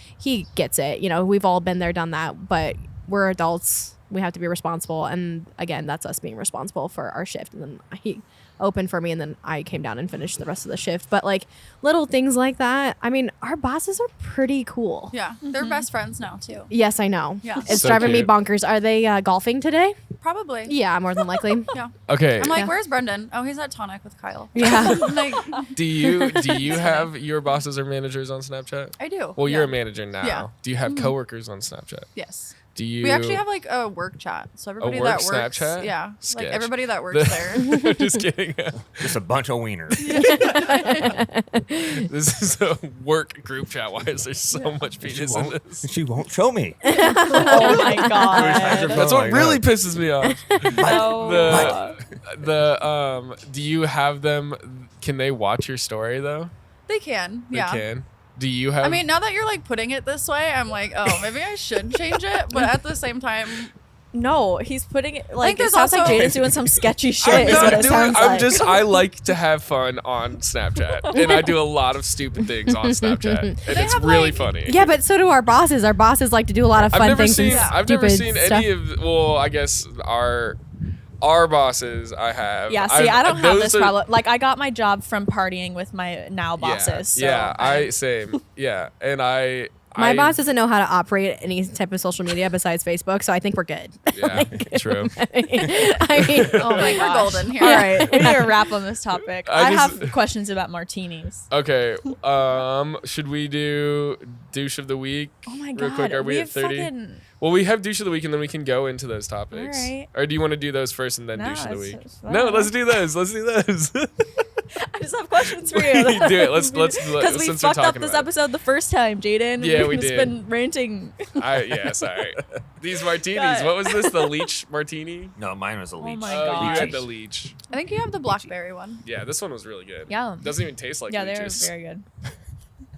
gets it. We've all been there, done that, but we're adults. We have to be responsible. And again, that's us being responsible for our shift. And then he opened for me and then I came down and finished the rest of the shift. But like little things like that. I mean, our bosses are pretty cool. Yeah. They're best friends now, too. Yes, I know. Yeah. It's So driving me cute. bonkers. Are they golfing today? Probably. Yeah, more than likely. Yeah. Okay. I'm like, Yeah. where's Brendan? Oh, he's at Tonic with Kyle. Yeah. I'm like, Do you have your bosses or managers on Snapchat? I do. Well, you're Yeah. a manager now. Yeah. Do you have coworkers on Snapchat? Yes. Do you? We actually have like a work chat, so everybody work that works, Snapchat? yeah, Sketch. like everybody that works there. Just kidding. Just a bunch of wieners. This is a work group chat. Why is there so much penis in this? She won't show me. Oh my god. That's what really pisses me off. No. Do you have them? Can they watch your story though? They can, They yeah. can. Do you have? I mean, now that you're like putting it this way, I'm like, oh, maybe I should change it. But at the same time, No, he's putting it like it there's sounds like also- Jaden's doing some sketchy shit. I'm Is not what it doing. sounds I'm like. just. I like to have fun on Snapchat, and I do a lot of stupid things on Snapchat, and it's have, really like- funny. Yeah, but so do our bosses. Our bosses like to do a lot of fun I've never things. seen. and I've never stupid seen stuff. any of. Well, I guess our bosses. I have. Yeah, see, I don't have those this are- problem. Like, I got my job from partying with my now bosses. So Yeah, I same. Yeah, and My I, boss doesn't know how to operate any type of social media besides Facebook, so I think we're good. Yeah, true. I mean, Oh my we're gosh. golden here. All right, we need to wrap on this topic. I I just- have questions about martinis. Okay. Should we do douche of the week? Oh my Real god, quick, are we at have 30? fucking Well, we have douche of the week, and then we can go into those topics. All right. Or do you want to do those first and then No, douche of the it's- week? it's No, fine. let's do those. Let's do those. I just have questions for you. Do it. Let's Because we since we're fucked up talking this about it. episode the first time, Jaden. Yeah, we We've just did. been ranting. Yeah, sorry. These martinis. God. What was this? The leech martini? No, mine was a leech. my Oh, you gosh. had the leech. I think you have the blackberry one. Yeah, this one was really good. Yeah. Doesn't even taste like Yeah, they're leeches. very good.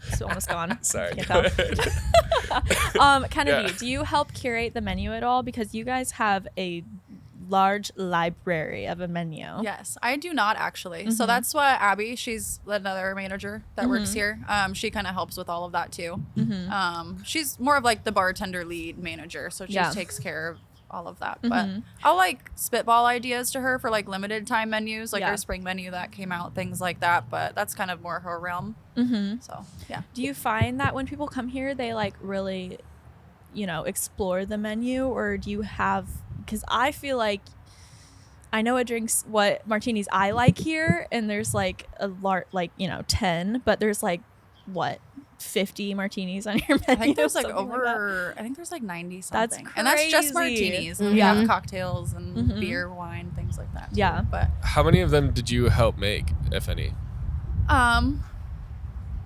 It's almost gone. Sorry. Can't Go tell. ahead. Kennedy, Yeah. do you help curate the menu at all? Because you guys have a large library of a menu. Yes, I do not actually. Mm-hmm. So that's what Abby, she's another manager that works here. She kind of helps with all of that too. She's more of like the bartender lead manager, so she Yeah. takes care of all of that. But I'll like spitball ideas to her for like limited time menus, like Yeah. our spring menu that came out, things like that. But that's kind of more her realm. So yeah. Do you find that when people come here, they like really, explore the menu, or do you have? Because I feel like I know it drinks what martinis I like here, and there's like a large, 10, but there's like what 50 martinis on your menu. I think there's like something over. I think there's like 90 That's something, and that's just crazy. martinis. And we have cocktails and beer, wine, things like that. too. Yeah. but How many of them did you help make, if any?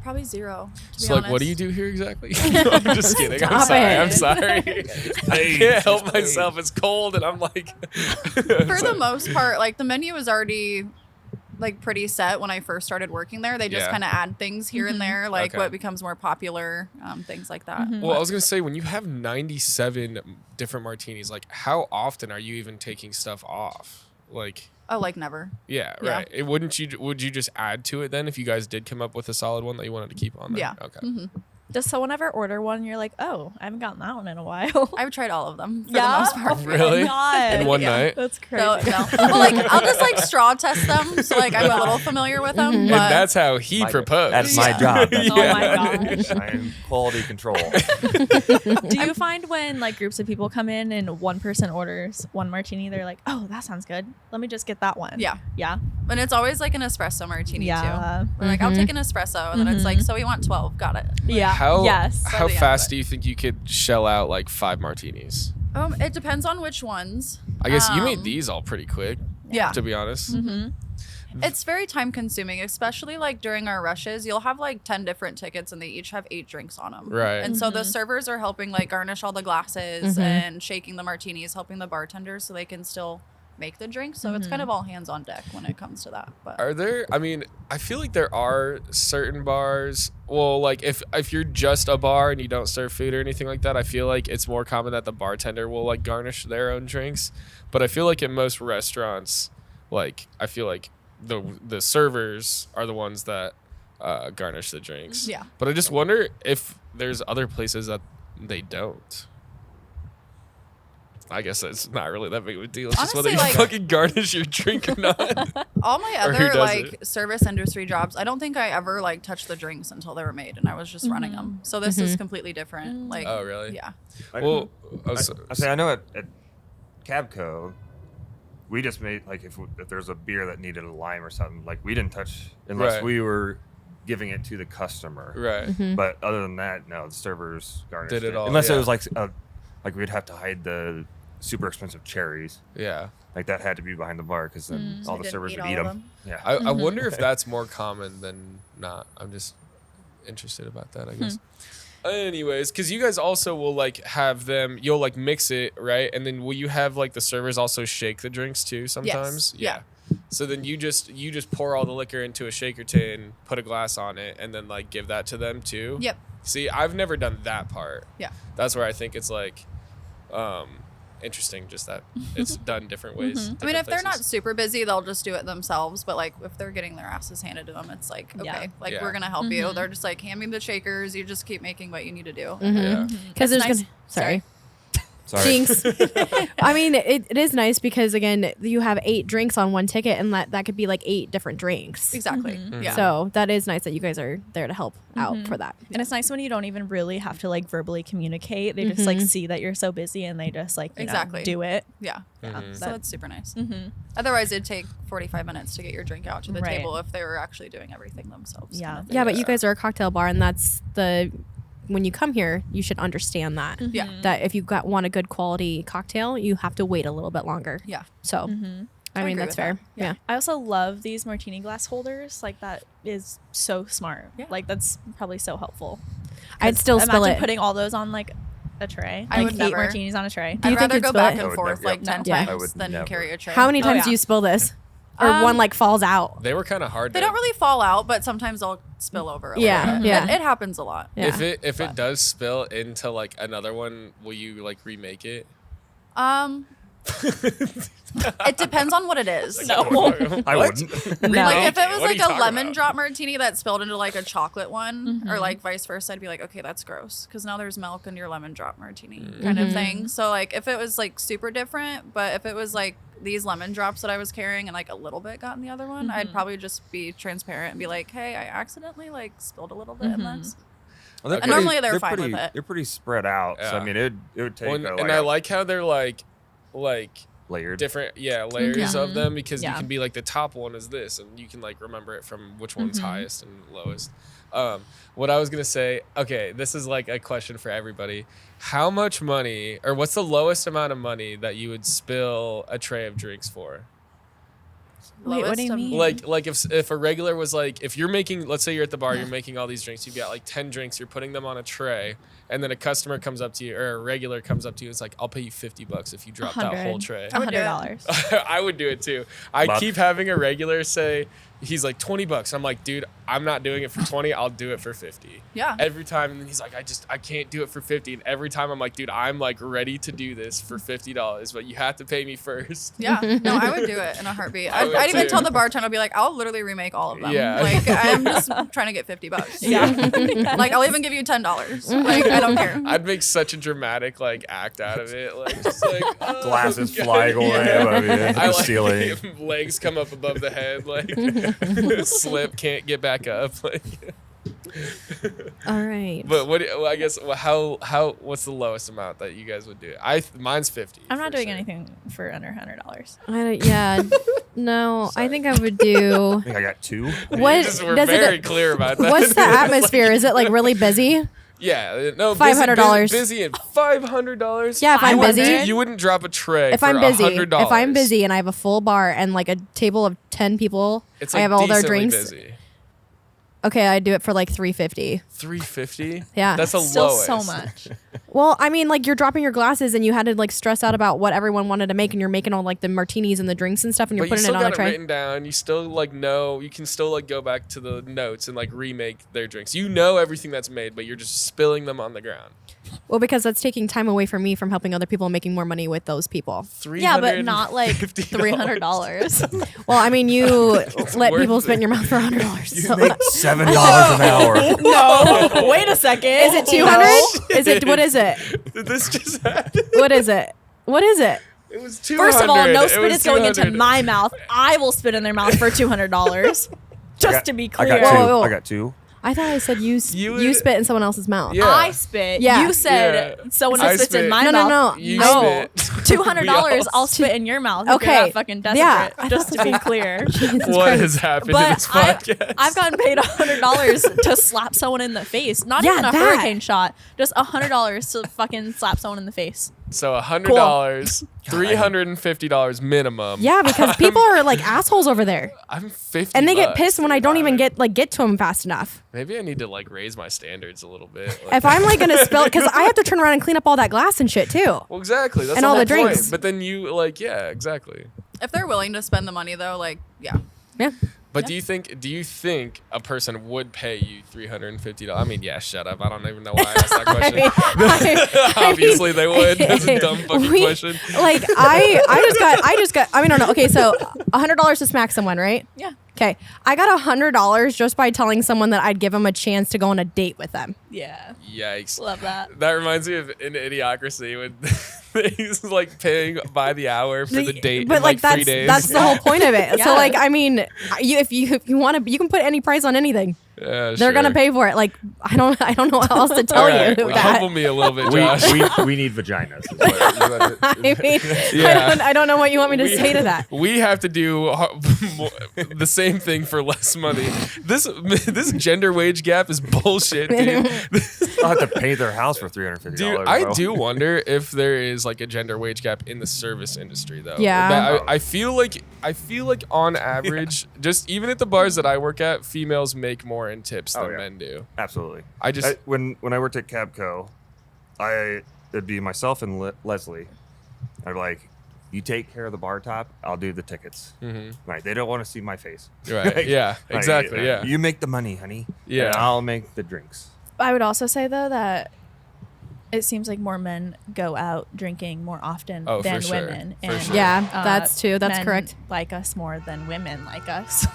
probably zero. To be So, like, what do honest. you do here exactly? I'm just kidding. I'm Stop sorry. it. I'm sorry. I can't help myself. It's cold, and I'm like. For the most part, like the menu is already like pretty set when I first started working there. They just Yeah. kind of add things here and there, like Okay. what becomes more popular, things like that. Well, I was gonna say, when you have 97 different martinis, like how often are you even taking stuff off? Like, Oh, like never. yeah, Yeah. right. Would you just add to it then if you guys did come up with a solid one that you wanted to keep on there? Yeah. Okay. Does someone ever order one and you're like, oh, I haven't gotten that one in a while? I've tried all of them for Yeah? the most part. Oh my Really? God. In one Yeah. night? That's crazy. So, no. Well, like I'll just like straw test them, so like I'm a little familiar with them. And But that's how he proposed. That's my job. That's Oh my gosh. I am quality control. Do you find when like groups of people come in and one person orders one martini, they're like, oh, that sounds good. Let me just get that one. yeah, Yeah. and it's always like an espresso martini Yeah. too. We're like, I'll take an espresso, and then it's like, so we want 12. Got it. Yeah. How Yes. how the end of fast it. do you think you could shell out like 5 martinis? It depends on which ones. I guess you made Um, these all pretty quick, Yeah. to be honest. It's very time consuming, especially like during our rushes. You'll have like 10 different tickets and they each have 8 drinks on them. Right. And so the servers are helping like garnish all the glasses and shaking the martinis, helping the bartenders so they can still make the drinks. So it's kind of all hands on deck when it comes to that. But Are there? I mean, I feel like there are certain bars. Well, like if you're just a bar and you don't serve food or anything like that, I feel like it's more common that the bartender will like garnish their own drinks. But I feel like in most restaurants, like I feel like the servers are the ones that garnish the drinks. Yeah. But I just wonder if there's other places that they don't. I guess it's not really that big of a deal. It's just whether Honestly, you like- fucking garnish your drink or not. all my Or who other does like it? service industry jobs, I don't think I ever like touched the drinks until they were made and I was just running them. So this is completely different. Like, Oh, really? Yeah. Well, I say I know at Cabco, we just made like if there's a beer that needed a lime or something, like we didn't touch unless Right. we were giving it to the customer. right. But other than that, no, the servers garnished Did it all, unless yeah. it was like like we'd have to hide the super expensive cherries. Yeah. Like that had to be behind the bar because then all they the servers didn't would eat eat all them. of Yeah. I wonder if that's more common than not. I'm just interested about that, I guess. Anyways, because you guys also will like have them, you'll like mix it, right? And then will you have like the servers also shake the drinks too sometimes? Yeah. So then you just pour all the liquor into a shaker tin, put a glass on it, and then like give that to them too. Yep. See, I've never done that part. Yeah. That's where I think it's like interesting, just that it's done different ways. I mean, if they're not places. super busy, they'll just do it themselves. But like, if they're getting their asses handed to them, it's like, okay, Yeah. like Yeah. we're gonna help you. They're just like, hand me the shakers. You just keep making what you need to do. Yeah. Because there's nice. gonna. Sorry. Sorry. Jinx. I mean, it is nice because again, you have 8 drinks on one ticket, and that could be like 8 different drinks. Exactly. Mm-hmm. Yeah. So that is nice that you guys are there to help out for that. And it's nice when you don't even really have to like verbally communicate. They just like see that you're so busy and they just like you know, Exactly. do it. yeah. Mhm. So it's super nice. Mm-hmm. Otherwise, it'd take 45 minutes to get your drink out to the Right. table if they were actually doing everything themselves. Yeah. kind of thing. Yeah, but you guys are a cocktail bar, and that's when you come here, you should understand that. Yeah. That if you want a good quality cocktail, you have to wait a little bit longer. Yeah. So, I mean, agree that's with fair. that. Yeah. Yeah. I also love these martini glass holders. Like that is so smart. Yeah. Like that's probably so helpful. I'd still spill Imagine it. putting all those on like a tray. I like would 8 never. martinis on a tray. Do you I'd think rather you'd go spill back it? and I would forth never- like yeah. 10 Yeah. I times would than never. carry a tray. How many Oh, times yeah. do you spill this? Or one like falls out? They were kind of hard. They to, don't really fall out, but sometimes they'll spill over. A Yeah, little bit. yeah. It happens a lot. Yeah. If it does spill into like another one, will you like remake it? It depends on what it is. No. I wouldn't. No. Like if it was What are like you a talking lemon about? drop martini that spilled into like a chocolate one, or like vice versa, I'd be like, okay, that's gross because now there's milk in your lemon drop martini kind of thing. So like if it was like super different, but if it was like these lemon drops that I was carrying and like a little bit got in the other one, I'd probably just be transparent and be like, hey, I accidentally like spilled a little bit in this. Well, And normally they're fine pretty, with it. They're pretty spread out. So Yeah. I mean, it would take Well, a, and I like how they're like layered. different layers of them because you Yeah. can be like the top one is this and you can like remember it from which one's highest and lowest. What I was gonna say, okay, this is like a question for everybody. How much money or what's the lowest amount of money that you would spill a tray of drinks for? Wait, what do you mean? Like if a regular was like if you're making, let's say you're at the bar, you're making all these drinks, you've got like 10 drinks, you're putting them on a tray, and then a customer comes up to you or a regular comes up to you, it's like, I'll pay you $50 if you drop that whole tray. $100. I would do it too. I Bob. keep having a regular say, he's like $20. I'm like, dude, I'm not doing it for 20. I'll do it for 50. Yeah. Every time, and then he's like, I can't do it for 50. And every time I'm like, dude, I'm like ready to do this for $50, but you have to pay me first. Yeah, no, I would do it in a heartbeat. I would I'd even too. tell the bartender, I'd be like, I'll literally remake all of them. Yeah. Like, I'm just trying to get $50. Yeah. Like, I'll even give you $10. Like, I don't care. I'd make such a dramatic like act out of it, like just like oh, Glasses okay. flying away above you, I the like ceiling. legs come up above the head, like slip, can't get back up. Like, All right. but I guess how what's the lowest amount that you guys would do? Mine's 50. I'm not for doing sure. anything for under $100. Yeah. No, I think I would do. I think I got 2. What We're does very it? clear about that. What's the atmosphere? Is it like really busy? Yeah, no, $500. busy and $500. Yeah, if I'm busy. You wouldn't drop a tray If for I'm busy, $100. if I'm busy and I have a full bar and like a table of 10 people, it's I like have all their decently drinks. Busy. Okay, I'd do it for like $350. $350. Yeah. That's the Still lowest. so much. Well, I mean, like you're dropping your glasses and you had to like stress out about what everyone wanted to make, and you're making all like the martinis and the drinks and stuff, and you're But you putting still it on a got it tray. written down. You still like know. You can still like go back to the notes and like remake their drinks. You know everything that's made, but you're just spilling them on the ground. Well, because that's taking time away from me from helping other people and making more money with those people. Yeah, but not like $350. $300. Well, I mean, you let worth people it. spit in your mouth for $100. You So. make $7 an hour. No. Wait a second. Is it 200? Is it? What is it? This just happened. What is it? What is it? It was 200. First of all, no It spit was is going into 200. my mouth. I will spit in their mouth for $200. Just to be clear. I got 2. Whoa. I got 2. I thought I said you would- spit in someone else's mouth. Yeah. I spit. Yeah. You said Yeah. someone I spits in spit. my No, mouth. no. You No. spit. $200. I'll spit. spit in your mouth. If Okay. you're that fucking desperate. Yeah. Just to be clear. What has happened in this podcast? I've gotten paid $100 to slap someone in the face. Not Yeah, even a that. hurricane shot. Just $100 to fucking slap someone in the face. So $100, $350 minimum. Yeah, because people are like assholes over there, I'm 50. and they get bucks, pissed when I dude. don't even get to them fast enough. Maybe I need to like raise my standards a little bit. Like, If I'm like gonna spill, because I have to turn around and clean up all that glass and shit too. well, exactly. That's And the all whole the drinks. point. But then you like, yeah, exactly. If they're willing to spend the money though, like yeah. Yeah. But do you think a person would pay you $350? I mean, yeah, shut up. I don't even know why I asked that question. Obviously they would. That's a dumb fucking question. Like I just got. I mean, I don't know. Okay, so $100 to smack someone, right? Yeah. Okay, I got $100 just by telling someone that I'd give them a chance to go on a date with them. Yeah. Yikes. Love that. That reminds me of in Idiocracy when he's like paying by the hour for the date But in like 3 days. that's the whole point of it. Yeah. So like, I mean, if you want to, you can put any price on anything. Yeah, They're gonna sure. pay for it. Like I don't know how else to tell All right, you well, that. humble me a little bit, Josh. We need vaginas. is what- I mean, Yeah. I don't know what you want me to say to that. We have to do the same thing for less money. This gender wage gap is bullshit, dude. I'll have to pay their house for $350. Dude, I do wonder if there is like a gender wage gap in the service industry, though. Yeah. That I feel like on average, just even at the bars that I work at, females make more in tips Oh, than yeah. men do. Absolutely. I just when I worked at Cabco, it'd be myself and Leslie. I'd be like, you take care of the bar top, I'll do the tickets. Mhm. Right? They don't want to see my face. Right. Yeah. Like, Exactly. Yeah. You make the money, honey. Yeah. And I'll make the drinks. I would also say though that it seems like more men go out drinking more often Oh, for than sure. women. For And sure. Yeah, that's true. That's men correct. like us more than women like us.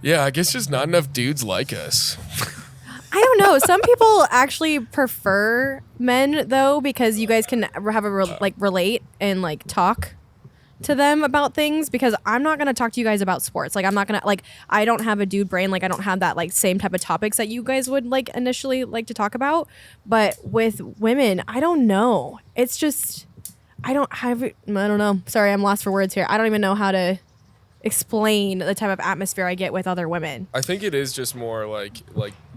Yeah. I guess just not enough dudes like us. I don't know. Some people actually prefer men though, because you guys can have relate and like talk to them about things, because I'm not going to talk to you guys about sports. Like I'm not going to I don't have a dude brain. Like I don't have that like same type of topics that you guys would like initially like to talk about. But with women, I don't know. It's just, I don't know. Sorry, I'm lost for words here. I don't even know how to explain the type of atmosphere I get with other women. I think it is just more like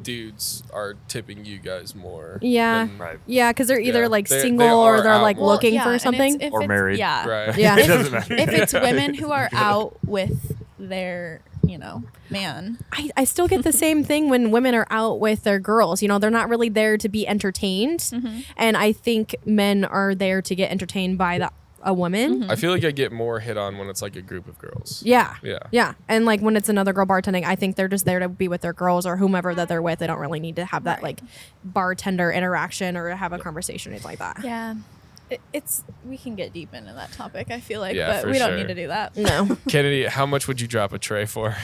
dudes are tipping you guys more. Yeah. than- Right. Yeah, because they're either Yeah. like They single are or they're out like more. looking Yeah, for and something. if Or it's- married. Yeah. Right. Yeah. It doesn't matter. If it's women who are out with their, man. I still get the same thing when women are out with their girls. You know, they're not really there to be entertained. Mm-hmm. And I think men are there to get entertained by a woman. Mm-hmm. I feel like I get more hit on when it's like a group of girls. Yeah. Yeah. Yeah. And like when it's another girl bartending, I think they're just there to be with their girls or whomever that they're with. They don't really need to have that like bartender interaction or have a conversation or anything like that. Yeah. It's we can get deep into that topic, I feel like, Yeah, but for we don't sure. need to do that. No. Kennedy, how much would you drop a tray for?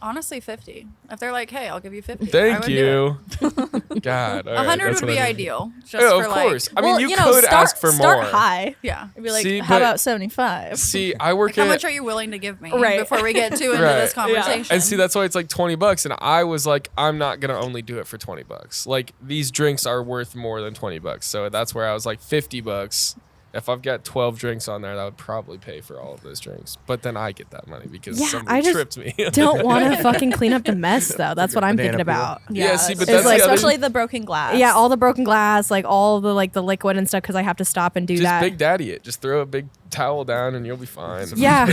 Honestly, 50. If they're like, hey, I'll give you 50. I Thank would do you. God. all right, 100 that's would what be I need. ideal. Just Yeah, for of like, course. I mean, you know, could ask for start more. high. yeah. I'd be like, See, how but- about 75? See, I work How at. much are you willing to give me Right. before we get too into Right. this Yeah. conversation? And see, that's why it's like $20. And I was like, I'm not going to only do it for $20. Like, these drinks are worth more than $20. So that's where I was like, $50. If I've got 12 drinks on there, that would probably pay for all of those drinks. But then I get that money because Yeah, somebody I just tripped me. Don't want to fucking clean up the mess though. That's what I'm Banana thinking peel. about. Yeah, see, but it's that's like- the other- especially the broken glass. Yeah, all the broken glass, like all the like the liquid and stuff, because I have to stop and do Just that. Big Daddy it. Just throw a big towel down and you'll be fine. Yeah,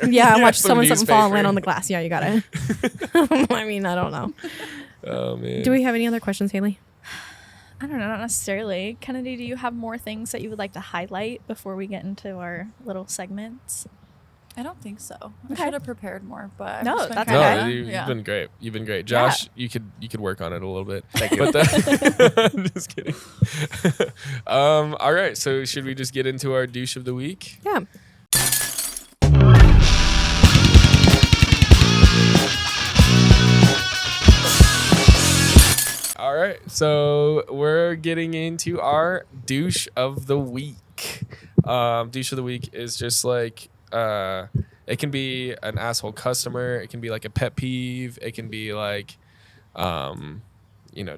yeah. Watch Some something fall and newspaper. land on the glass. Yeah, you gotta. I mean, I don't know. Oh, man. Do we have any other questions, Haley? I don't know, not necessarily. Kennedy, do you have more things that you would like to highlight before we get into our little segments? I don't think so. I Okay. should have prepared more, but I've No, just been that's No, kinda- okay. you've been great. You've been great, Josh. You could work on it a little bit. Thank you. But I'm just kidding. All right. So should we just get into our douche of the week? Yeah. All right. So we're getting into our douche of the week. Douche of the week is just like it It can be an asshole customer. It can be like a pet peeve. It can be like,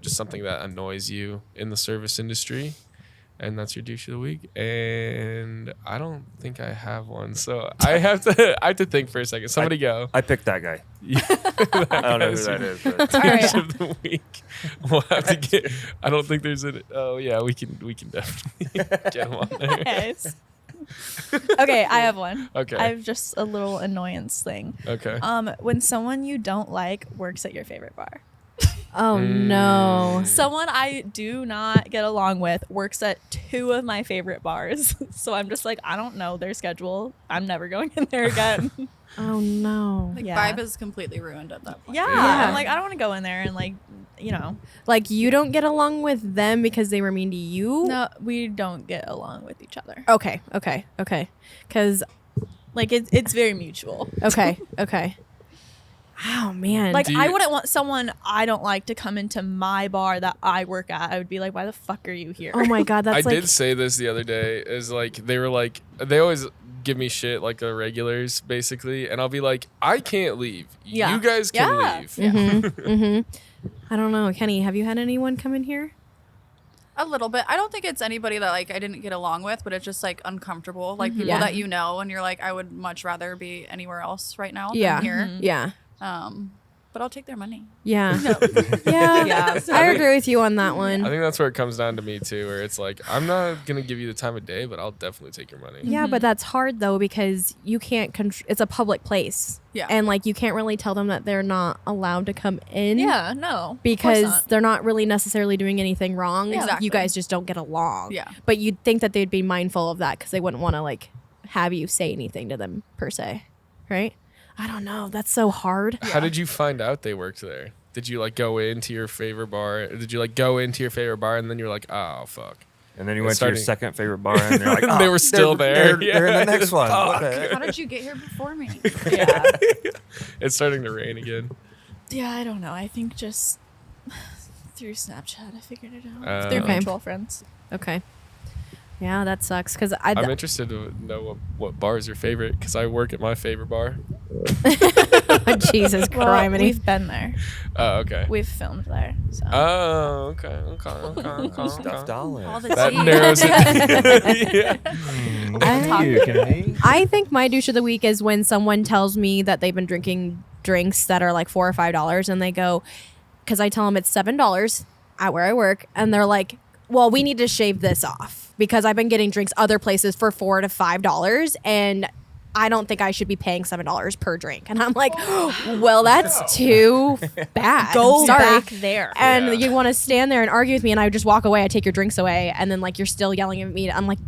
just something that annoys you in the service industry. And that's your douche of the week. And I don't think I have one. So I have to think for a second. Somebody go. I picked that guy. I don't know who that is. But. Douche of the week. We'll have to get. I don't think there's an. Oh yeah, we can definitely get him on there. Nice. Okay, I have one. Okay. I have just a little annoyance thing. Okay. When someone you don't like works at your favorite bar. Oh no. Someone I do not get along with works at 2 of my favorite bars. So I'm just like, I don't know their schedule. I'm never going in there again. Oh no. Like Yeah. vibe is completely ruined at that point. Yeah. Yeah. I'm like, I don't want to go in there and like, Like you don't get along with them because they were mean to you? no, we don't get along with each other. Okay. Cause Like it's very mutual. okay. Oh man. Like Do I you- wouldn't want someone I don't like to come into my bar that I work at. I would be like, why the fuck are you here? oh my god, that's I like did say this the other day. Is like they were like they always give me shit like the regulars basically, and I'll be like, I can't leave. Yeah. You guys can Yeah. leave. I don't know. Kenny, have you had anyone come in here? A little bit. I don't think it's anybody that like I didn't get along with, but it's just like uncomfortable. Like people Yeah. that you know, and you're like, I would much rather be anywhere else right now Yeah. than here. Yeah. But I'll take their money. Yeah. Yeah. Yeah. I agree with you on that I one. think that's where it comes down to me too, where it's like I'm not gonna give you the time of day, but I'll definitely take your money. Yeah, but that's hard though because you can't it's a public place. Yeah. And like you can't really tell them that they're not allowed to come in. Yeah, no. of course Because not. they're not really necessarily doing anything wrong. Yeah. Exactly. You guys just don't get along. Yeah. But you'd think that they'd be mindful of that because they wouldn't want to like have you say anything to them per se. Right? I don't know. That's so hard. How did you find out they worked there? Did you like go into your favorite bar? Or did you like go into your favorite bar and then you're like, oh fuck? And then you It's went to your starting- second favorite bar, and they're like, They "Oh, were still there." They're in the next one. Fuck. What the heck? How did you get here before me? Yeah. It's starting to rain again. Yeah, I don't know. I think just through Snapchat I figured it out. Through Okay. mutual friends. Okay. Yeah, that sucks because I'm interested to know what bar is your favorite because I work at my favorite bar. Jesus Well, criminy. we've been there. Oh, okay. We've filmed there. So Oh, okay. Stuffed olive. All the That tea. narrows it. Yeah. Thank you, Kenny. I think my douche of the week is when someone tells me that they've been drinking drinks that are like $4 or $5 and they go, because I tell them it's $7 at where I work, and they're like, well, we need to shave this off because I've been getting drinks other places for $4 to $5 and I don't think I should be paying $7 per drink. And I'm like, well, that's too bad. go Sorry. back there. And Yeah. you want to stand there and argue with me, and I just walk away. I take your drinks away, and then like you're still yelling at me. I'm like,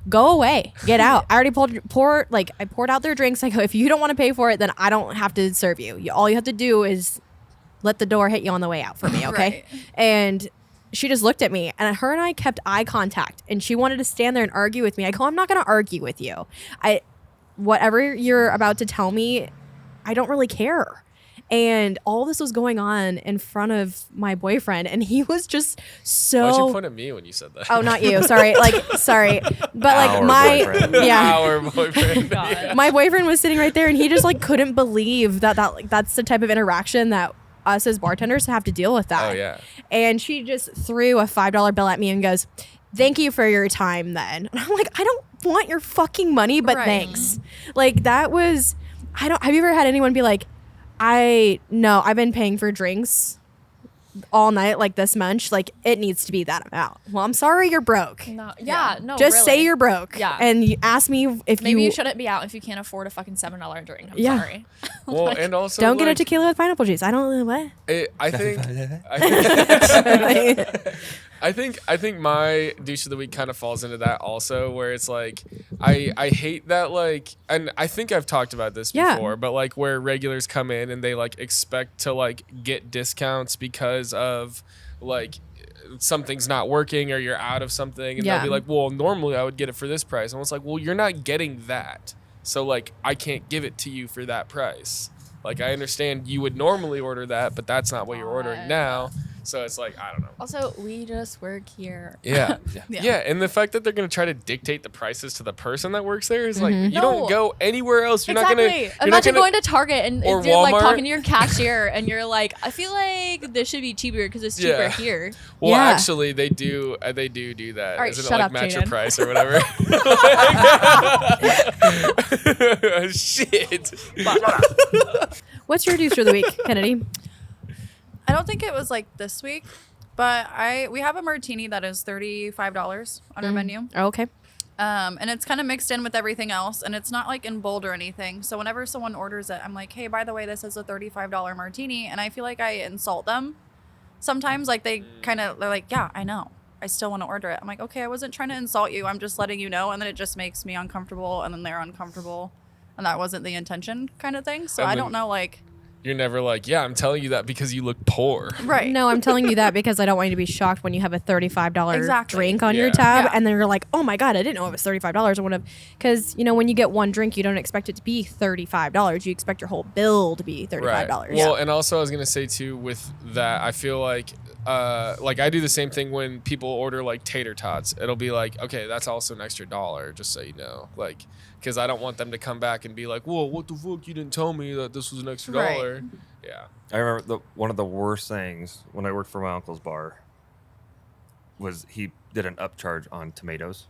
go away, get out. I already I poured out their drinks. I go, if you don't want to pay for it, then I don't have to serve you. All you have to do is let the door hit you on the way out for me, okay? Right. And she just looked at me, and her and I kept eye contact, and she wanted to stand there and argue with me. I go, I'm not going to argue with you. Whatever you're about to tell me, I don't really care. And all this was going on in front of my boyfriend, and he was just so. Why'd you point at me when you said that? Oh, not you. Sorry. Sorry. But like Our my boyfriend. yeah. Our boyfriend. God. My boyfriend was sitting right there, and he just like couldn't believe that's the type of interaction that us as bartenders have to deal with that. Oh yeah. And she just threw a $5 bill at me and goes, "Thank you for your time then." And I'm like, I don't want your fucking money, but Right. thanks. Like that was have you ever had anyone be like, I've been paying for drinks all night like this much, like it needs to be that amount. Well, I'm sorry you're broke. no, no. Just really. say you're broke. Yeah. And you ask me if Maybe you shouldn't be out if you can't afford a fucking $7 drink. I'm Yeah. sorry. Well, and also don't get a like, tequila with pineapple juice. I don't what. I think I think my douche of the week kind of falls into that also, where it's like I hate that, like, and I think I've talked about this Yeah. before, but like where regulars come in and they like expect to like get discounts because of like something's not working or you're out of something, and Yeah. they'll be like, well, normally I would get it for this price, and it's like, well, you're not getting that, so like I can't give it to you for that price. Like I understand you would normally order that, but that's not what you're ordering now. So it's like, I don't know. Also, we just work here. Yeah. Yeah. Yeah. And the fact that they're going to try to dictate the prices to the person that works there is like, you No. don't go anywhere else. You're Exactly. not going to. Imagine going to Target and or you're like Walmart. talking to your cashier and you're like, I feel like this should be cheaper because it's cheaper Yeah. here. Well, Yeah. actually, they do that. All right, Isn't it shut like up, match your Jaden. price or whatever? Shit. What's your douche of the week, Kennedy? I don't think it was like this week, but we have a martini that is $35 on our menu. Oh, okay. And it's kind of mixed in with everything else, and it's not like in bold or anything. So whenever someone orders it, I'm like, hey, by the way, this is a $35 martini, and I feel like I insult them. Sometimes like they're like, yeah, I know. I still want to order it. I'm like, okay, I wasn't trying to insult you. I'm just letting you know. And then it just makes me uncomfortable, and then they're uncomfortable, and that wasn't the intention kind of thing. So And I then- don't know, like, You're never like, yeah, I'm telling you that because you look poor. right. No, I'm telling you that because I don't want you to be shocked when you have a $35 Exactly. drink on your Yeah. tab, Yeah. and then you're like, "Oh my god, I didn't know it was $35." I would have, because when you get one drink, you don't expect it to be $35. You expect your whole bill to be $35. Well, and also I was gonna say too with that, I feel like I do the same thing when people order like tater tots. It'll be like, okay, that's also an extra $1, just so you know, like, because I don't want them to come back and be like, whoa, what the fuck? You didn't tell me that this was an extra Right. $1. Yeah. I remember one of the worst things when I worked for my uncle's bar was he did an upcharge on tomatoes.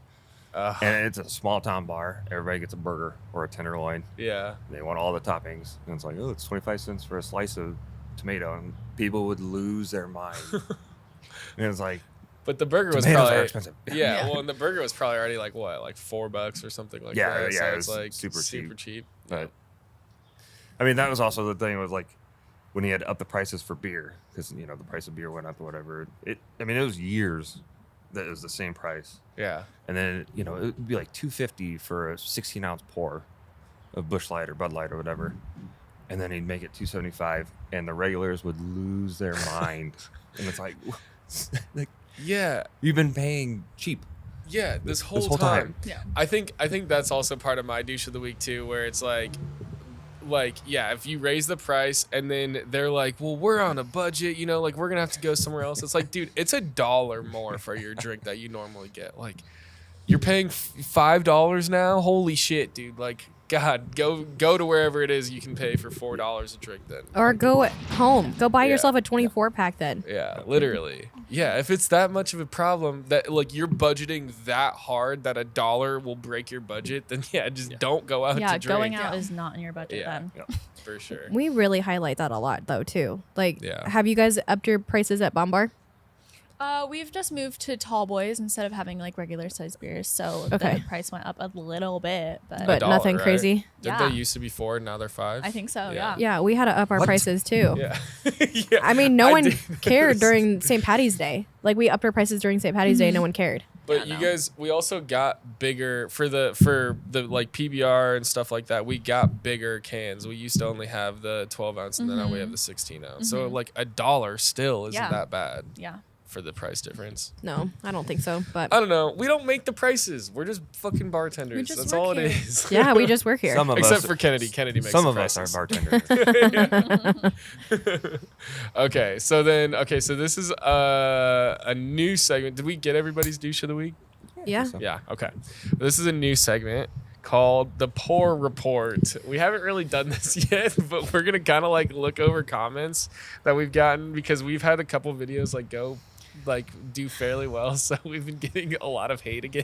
And it's a small town bar. Everybody gets a burger or a tenderloin. Yeah. They want all the toppings. And it's like, oh, it's 25 cents for a slice of tomato. And people would lose their mind. And it's like, But the burger was tomatoes probably are expensive. Yeah, well, and the burger was probably already like what, like $4 or something like Yeah, that. yeah, so it it's was like super cheap. But I mean, that was also the thing was like when he had to up the prices for beer because the price of beer went up or whatever. It was years that it was the same price, Yeah. and then it would be like $2.50 for a 16-ounce pour of Busch Light or Bud Light or whatever, and then he'd make it $2.75, and the regulars would lose their mind, and it's like, like Yeah. you've been paying cheap Yeah, this whole time. Yeah. I think that's also part of my douche of the week too, where it's like yeah, if you raise the price and then they're like, well, we're on a budget, like we're gonna have to go somewhere else. It's like, dude, it's $1 more for your drink that you normally get. Like, you're paying $5 now. Holy shit, dude! Like, God, go to wherever it is you can pay for $4 a drink then. Or go at home. Go buy Yeah. yourself a 24 pack then. Yeah, literally. Yeah, if it's that much of a problem that like you're budgeting that hard that $1 will break your budget, then just don't go out Yeah, to drink. going out is not in your budget Yeah. then. For sure. We really highlight that a lot though too. Like, Yeah. have you guys upped your prices at Bomb Bar? We've just moved to tall boys instead of having like regular size beers, so Okay. the price went up a little bit, but But $1, nothing right? crazy. Didn't Yeah. they used to be 4, now they're 5? I think so. Yeah. Yeah, we had to up our What? prices too. Yeah. Yeah. I mean, no I one did cared this. during St. Patty's Day. Like, we upped our prices during St. Patty's Day. No one cared. But Yeah, you no. guys, we also got bigger for the like PBR and stuff like that. We got bigger cans. We used to only have the 12 ounce, and then now we have the 16 ounce. So like $1 still isn't Yeah. that bad Yeah. for the price difference. No, I don't think so. But I don't know. We don't make the prices. We're just fucking bartenders. just That's work all it here. is. yeah, we just work here. Some of Except us, for Kennedy. Kennedy makes some the of us prices. are bartenders. Okay, so this is a new segment. Did we get everybody's douche of the week? Yeah. So- Yeah, okay. This is a new segment called the Pour Report. We haven't really done this yet, but we're going to kind of like look over comments that we've gotten because we've had a couple videos do fairly well, so we've been getting a lot of hate again.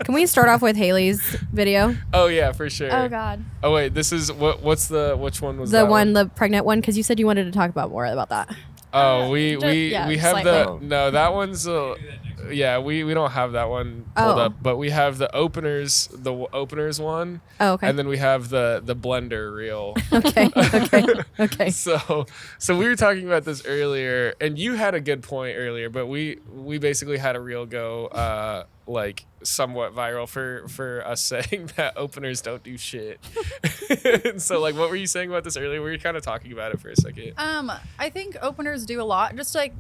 Can we start off with Haley's video? Oh yeah, for sure. Oh God. Oh wait, this is which one was The that one, the pregnant one, because you said you wanted to talk about more about that. Oh, we yeah, have slightly. that one's yeah, we don't have that one pulled Oh. up, but we have the openers one, Oh, okay. and then we have the blender reel. Okay. Okay. So we were talking about this earlier, and you had a good point earlier, but we basically had a reel go like somewhat viral for us saying that openers don't do shit. So like, what were you saying about this earlier? We were kind of talking about it for a second. I think openers do a lot. Just like,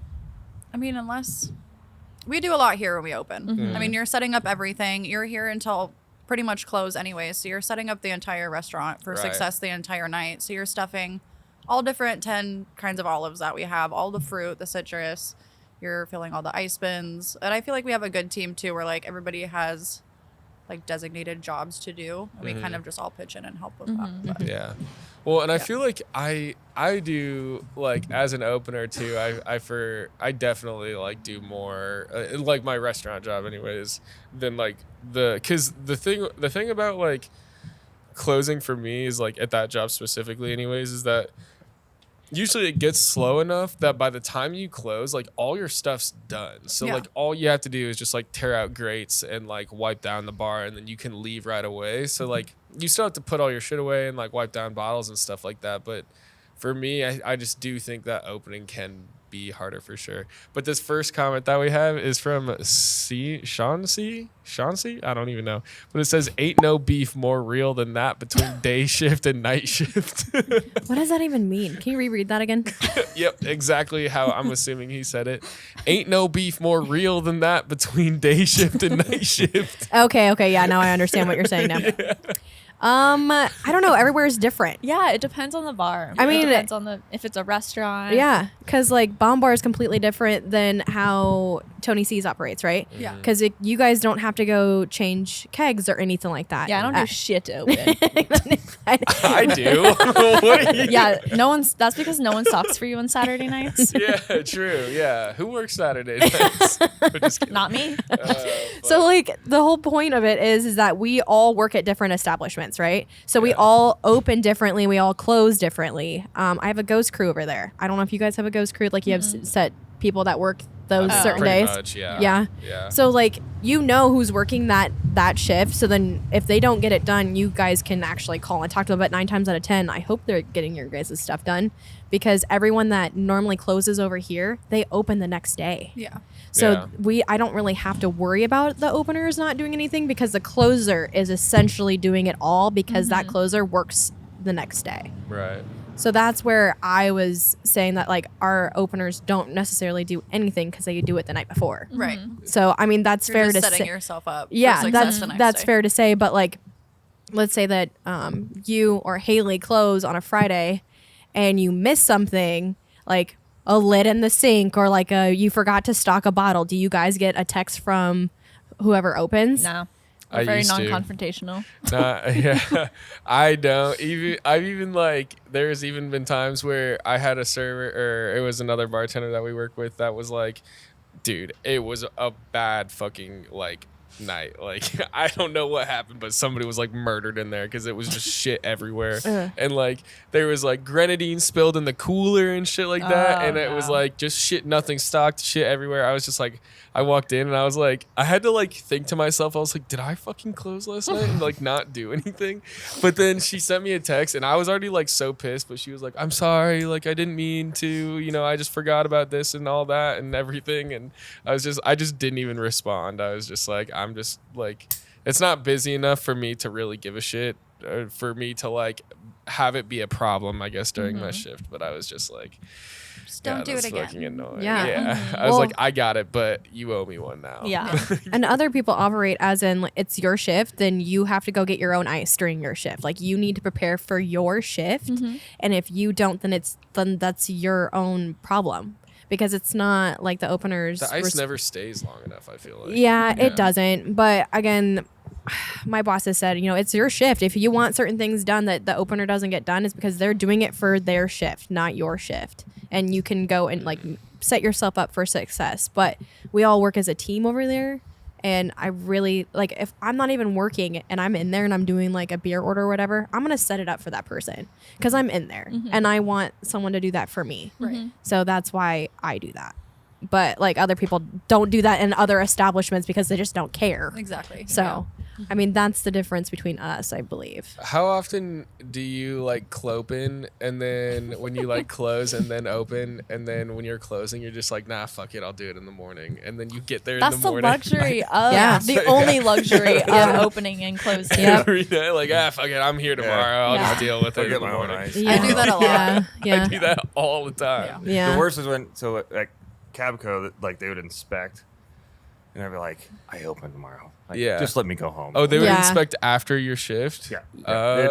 I mean, unless we do a lot here when we open. I mean, you're setting up everything. You're here until pretty much close anyway. So you're setting up the entire restaurant for Right. success the entire night. So you're stuffing all different 10 kinds of olives that we have, all the fruit, the citrus. You're filling all the ice bins. And I feel like we have a good team too, where like everybody has like designated jobs to do. And we kind of just all pitch in and help with that. But, Yeah. Well, and I feel like I do like as an opener too. I definitely like do more like my restaurant job anyways than like because the thing about like closing for me is like at that job specifically anyways is that usually it gets slow enough that by the time you close, like all your stuff's done. So like all you have to do is just like tear out grates and like wipe down the bar and then you can leave right away. So like you still have to put all your shit away and like wipe down bottles and stuff like that. But for me, I just do think that opening can be harder for sure. But this first comment that we have is from Chauncey? I don't even know. But it says, ain't no beef more real than that between day shift and night shift. What does that even mean? Can you reread that again? Yep, exactly how I'm assuming he said it. Ain't no beef more real than that between day shift and night shift. Okay. Yeah, now I understand what you're saying now. Yeah. I don't know. Everywhere is different. Yeah, it depends on the bar. I mean, it depends on if it's a restaurant. Yeah, because like Bomb Bar is completely different than how Tony C's operates, right? Yeah. Because you guys don't have to go change kegs or anything like that. Yeah, I don't do shit to open. I do. What are you? Yeah, that's because no one stocks for you on Saturday nights. Yeah, true. Yeah. Who works Saturday nights? We're just kidding. Not me. So like the whole point of it is that we all work at different establishments, right? So we all open differently, we all close differently. I have a ghost crew over there. I don't know if you guys have a ghost crew, like you have set people that work those certain Pretty days. much, yeah. Yeah. So like you know who's working that shift. So then if they don't get it done, you guys can actually call and talk to them. But 9 times out of 10, I hope they're getting your guys' stuff done, because everyone that normally closes over here, they open the next day. Yeah. So I don't really have to worry about the openers not doing anything, because the closer is essentially doing it all, because that closer works the next day. Right. So that's where I was saying that like our openers don't necessarily do anything because they do it the night before. Right. So I mean that's You're fair just to setting say. yourself up. Yeah, for success the next that's day. fair to say. But like, let's say that you or Haley close on a Friday, and you miss something like a lid in the sink, or like you forgot to stock a bottle. Do you guys get a text from whoever opens? No. I We're very used to. non-confrontational. Yeah, I don't. I've even like, there's even been times where I had a server, or it was another bartender that we work with that was like, dude, it was a bad fucking like night. Like I don't know what happened, but somebody was like murdered in there because it was just shit everywhere. And like there was like grenadine spilled in the cooler and shit like that, and it was like just shit, nothing stocked, shit everywhere. I was just like, I walked in and I was like, I had to like think to myself, I was like, did I fucking close last night and like not do anything? But then she sent me a text and I was already like so pissed, but she was like, I'm sorry, like I didn't mean to, you know, I just forgot about this and all that and everything. And I just didn't even respond. I was just like, I'm just like, it's not busy enough for me to really give a shit, or for me to like have it be a problem, I guess, during my shift. But I was just like, Just don't do it that's again. fucking annoying. Yeah. I was Well- like, I got it, but you owe me one now. Yeah. And other people operate as in like, it's your shift, then you have to go get your own ice during your shift. Like you need to prepare for your shift, and if you don't, then that's your own problem, because it's not like the openers. The ice never stays long enough, I feel like. Yeah, it doesn't. But again, my boss has said, you know, it's your shift. If you want certain things done that the opener doesn't get done, it's because they're doing it for their shift, not your shift. And you can go and like set yourself up for success. But we all work as a team over there. And I really like, if I'm not even working and I'm in there and I'm doing like a beer order or whatever, I'm going to set it up for that person because I'm in there and I want someone to do that for me. Right. So that's why I do that. But like other people don't do that in other establishments because they just don't care. Exactly. So, I mean, that's the difference between us, I believe. How often do you like clopen, and then when you like close and then open, and then when you're closing, you're just like, nah, fuck it, I'll do it in the morning. And then you get there That's in the the morning. luxury of Yeah. the only luxury of opening and closing. Yep. Every day, like, fuck it, I'm here tomorrow. I'll Yeah. just deal with I'll it get in the my own morning. ice. Yeah. I do that a lot. Yeah. I do that all the time. Yeah. The worst is when, so like Cabco, like they would inspect, and I'd be like, I open tomorrow. Like, Yeah. just let me go home. Oh, they would Yeah. inspect after your shift? Yeah.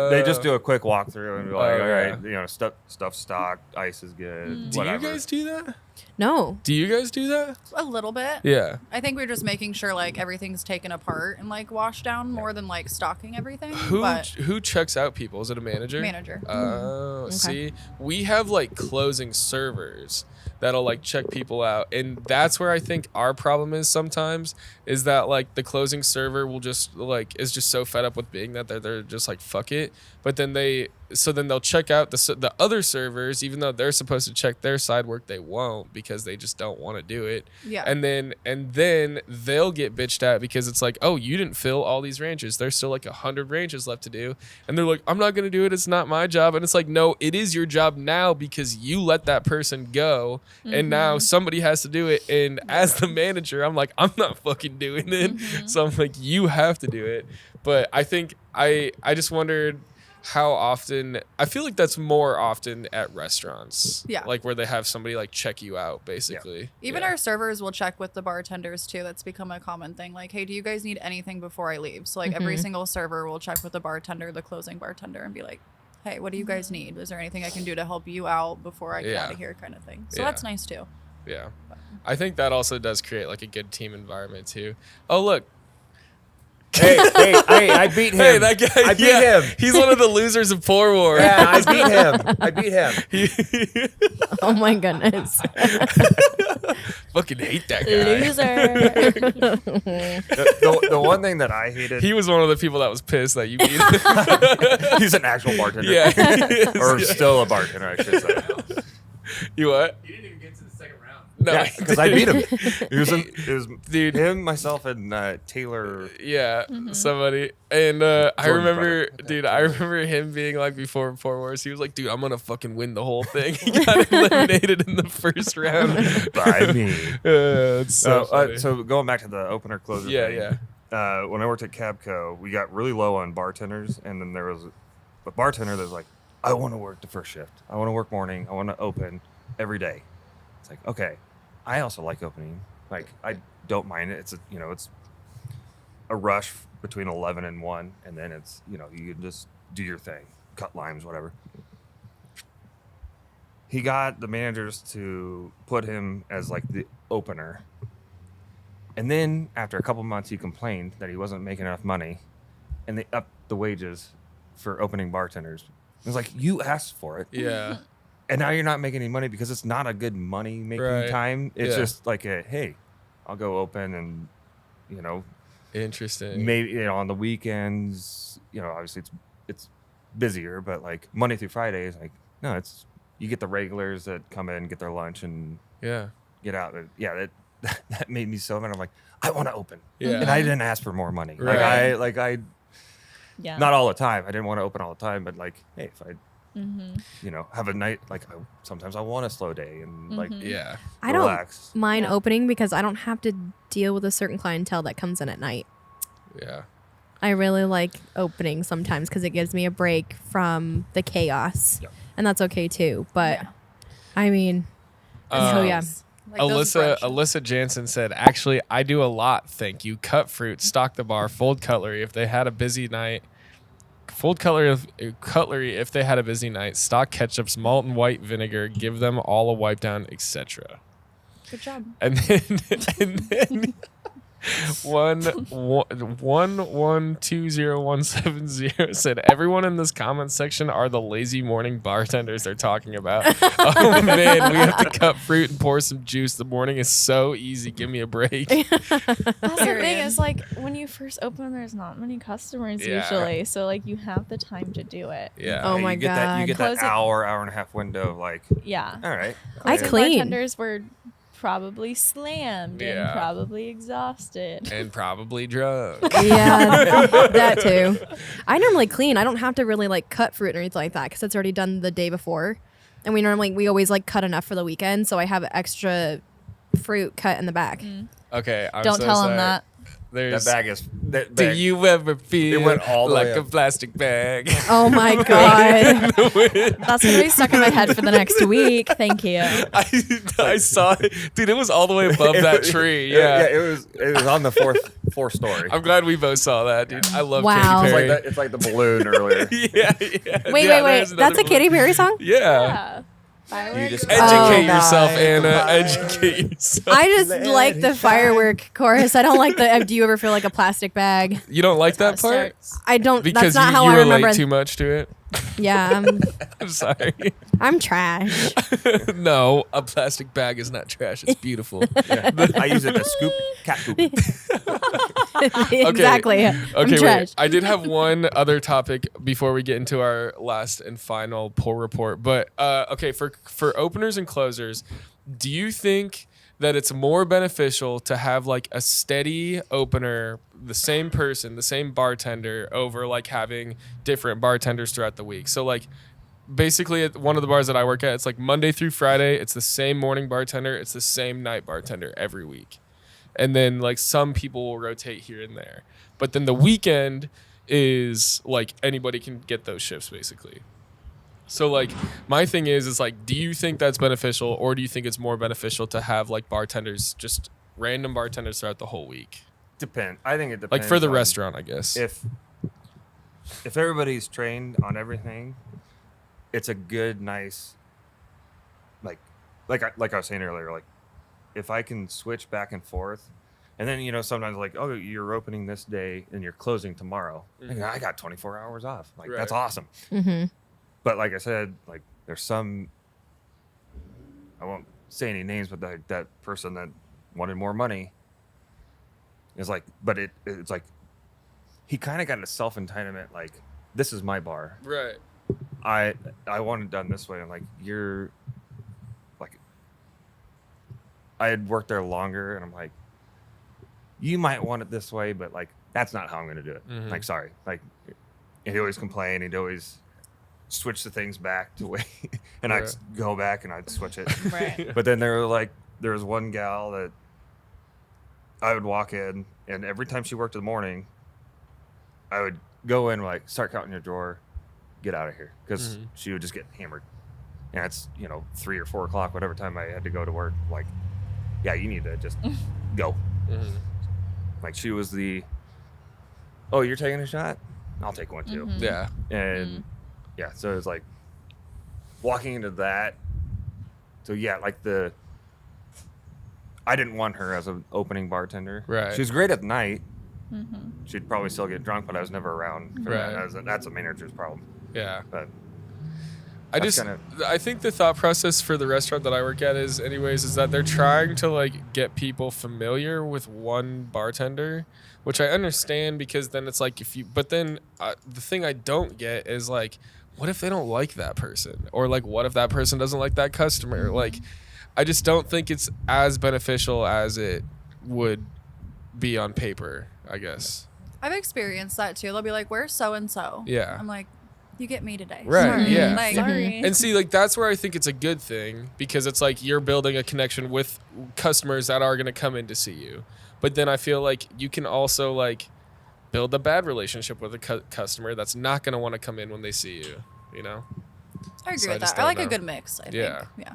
They just do a quick walkthrough and be like, Oh, all yeah. right, stuff stocked, ice is good, Do whatever. you guys do that? No. Do you guys do that? A little bit. Yeah. I think we're just making sure like everything's taken apart and like washed down more than like stocking everything. Who checks out people? Is it a manager? Manager. Oh, see, we have like closing servers that'll like check people out, and that's where I think our problem is sometimes, is that like the closing server will just like is just so fed up with being that they're just like fuck it, but then they'll check out the other servers, even though they're supposed to check their side work, they won't because they just don't want to do it. Yeah. And then they'll get bitched at because it's like, oh, you didn't fill all these ranches. There's still like 100 ranches left to do. And they're like, I'm not gonna do it. It's not my job. And it's like, no, it is your job now because you let that person go, and now somebody has to do it. And as the manager, I'm like, I'm not fucking doing it. So I'm like, you have to do it. But I think I just wondered how often. I feel like that's more often at restaurants. Yeah. Like where they have somebody like check you out, basically. Even Yeah. our servers will check with the bartenders too. That's become a common thing. Like, hey, do you guys need anything before I leave? So like every single server will check with the bartender, the closing bartender, and be like, hey, what do you guys need? Is there anything I can do to help you out before I get out of here, kind of thing. So Yeah. that's nice too. Yeah. I think that also does create like a good team environment too. Oh, look. Hey, I beat him. Hey, that guy. I beat him. He's one of the losers of Poor War. Yeah, I beat him. Oh my goodness. Fucking hate that guy. Loser. The one thing that I hated, He was one of the people that was pissed that you beat him. he's an actual bartender. Yeah. Or still a bartender, I should say. You what? You didn't even get to the second round. No, Yeah, he because I beat didn't. him. It was Dude. him, myself, and Taylor. Yeah, somebody. And I Jordan's remember, brother. dude, I remember him being like before Poor Wars, he was like, dude, I'm going to fucking win the whole thing. He got eliminated in the first round. By me. It's so funny. So going back to the opener closer. Yeah, thing, yeah. when I worked at Cabco, we got really low on bartenders, and then there was a bartender that was like, I want to work the first shift. I want to work morning. I want to open every day. It's like, okay, I also like opening. Like, I don't mind it. It's a rush between 11 and 1, and then it's, you can just do your thing, cut limes, whatever. He got the managers to put him as like the opener. And then after a couple months, he complained that he wasn't making enough money, and they upped the wages for opening bartenders. It was like, you asked for it. Yeah. And now you're not making any money because it's not a good money making Right. time. It's Yeah. just like hey, I'll go open and, Interesting. maybe on the weekends, obviously it's busier, but like Monday through Friday is like, no, it's, you get the regulars that come in, get their lunch and Yeah. get out. Yeah, that made me so mad. I'm like, I want to open. Yeah. And I didn't ask for more money. Right. Like I Yeah. not all the time. I didn't want to open all the time, but like, hey, if I have a night, like sometimes I want a slow day and like Yeah. I don't relax. mind Yeah. opening because I don't have to deal with a certain clientele that comes in at night. Yeah. I really like opening sometimes because it gives me a break from the chaos. Yep. And that's okay too. But Yeah. I mean, so yeah. Like those Alyssa Jansen said, actually, I do a lot. Thank you. Cut fruit, stock the bar, fold cutlery if they had a busy night. Fold cutlery if they had a busy night. Stock ketchups, malt and white vinegar. Give them all a wipe down, etc. Good job. And then 1120170 said, everyone in this comment section are the lazy morning bartenders they're talking about. Oh man, we have to cut fruit and pour some juice. The morning is so easy. Give me a break. That's the thing. Period. Is like when you first open, there's not many customers Yeah. usually, so like you have the time to do it. Yeah. Oh my you get that, you God. get that Close it. hour and a half window of like, Yeah. all right. I okay. clean. Bartenders were probably slammed Yeah. and probably exhausted. And probably drugs. Yeah, that too. I normally clean. I don't have to really like cut fruit or anything like that because it's already done the day before. And we always like cut enough for the weekend. So I have extra fruit cut in the back. Okay. I'm Don't so tell sorry. them that. There's. That bag is. That Do bag, you ever feel went all the like way a up. plastic bag? Oh my god. That's gonna be stuck in my head for the next week. Thank you. I saw it, dude. It was all the way above that tree. Yeah. It was on the fourth story. I'm glad we both saw that, dude. I love Wow. Katy It's Perry. like it's like the balloon earlier. yeah. Wait. there's That's another a Katy Perry song? Yeah. Yeah. You just Educate Oh. yourself, Anna. Educate yourself. I just like the firework chorus. I don't like the. Do you ever feel like a plastic bag? You don't like that part? I don't. Because that's not how you I remember. relate too much to it. Yeah, I'm sorry. I'm trash. No, a plastic bag is not trash. It's beautiful. I use it to scoop cat poop. Exactly. I'm Okay, trash. wait. I did have one other topic before we get into our last and final pull report. But okay, for openers and closers, do you think that it's more beneficial to have like a steady opener, the same person, the same bartender, over like having different bartenders throughout the week? So like basically at one of the bars that I work at, it's like Monday through Friday, it's the same morning bartender, it's the same night bartender every week. And then like some people will rotate here and there. But then the weekend is like anybody can get those shifts basically. So like my thing is like, do you think that's beneficial, or do you think it's more beneficial to have like bartenders, just random bartenders throughout the whole week? I think it depends. Like for the on restaurant, I guess. If everybody's trained on everything, it's a good, nice, like I was saying earlier, like if I can switch back and forth, and then sometimes like, oh, you're opening this day and you're closing tomorrow. Mhm. I got 24 hours off. Like Right. that's awesome. Mm-hmm. But like I said, like there's some, I won't say any names, but that person that wanted more money is like, but it's like he kind of got a self entitlement. Like this is my bar. Right. I want it done this way. I'm like, you're like, I had worked there longer, and I'm like, you might want it this way, but like that's not how I'm going to do it. Mhm. Like sorry, like he'd always complain. He'd always switch the things back to way, and Right. I'd go back and I'd switch it. Right. But then there was one gal that I would walk in, and every time she worked in the morning, I would go in like, start counting your drawer, get out of here, because Mhm. she would just get hammered. And it's 3 or 4 o'clock, whatever time I had to go to work. Like, yeah, you need to just go. Mhm. Like she was oh, you're taking a shot? I'll take one too. Mhm. Yeah. And yeah, so it was like walking into that. So yeah, like I didn't want her as an opening bartender. Right. She was great at night. Mm-hmm. She'd probably still get drunk, but I was never around. For that. Right. That's a manager's problem. Yeah. But I think the thought process for the restaurant that I work at is that they're trying to like get people familiar with one bartender, which I understand, because then it's like but then the thing I don't get is like, what if they don't like that person, or like what if that person doesn't like that customer? Like, I just don't think it's as beneficial as it would be on paper, I guess. I've experienced that too. They'll be like, "Where's so and so?" Yeah. I'm like, "You get me today." Right, Sorry. yeah. Like, Sorry. And see, like that's where I think it's a good thing, because it's like you're building a connection with customers that are going to come in to see you. But then I feel like you can also like build a bad relationship with a customer that's not going to want to come in when they see you, I agree So I with just that. I like don't a know. good mix. I Yeah. think. Yeah.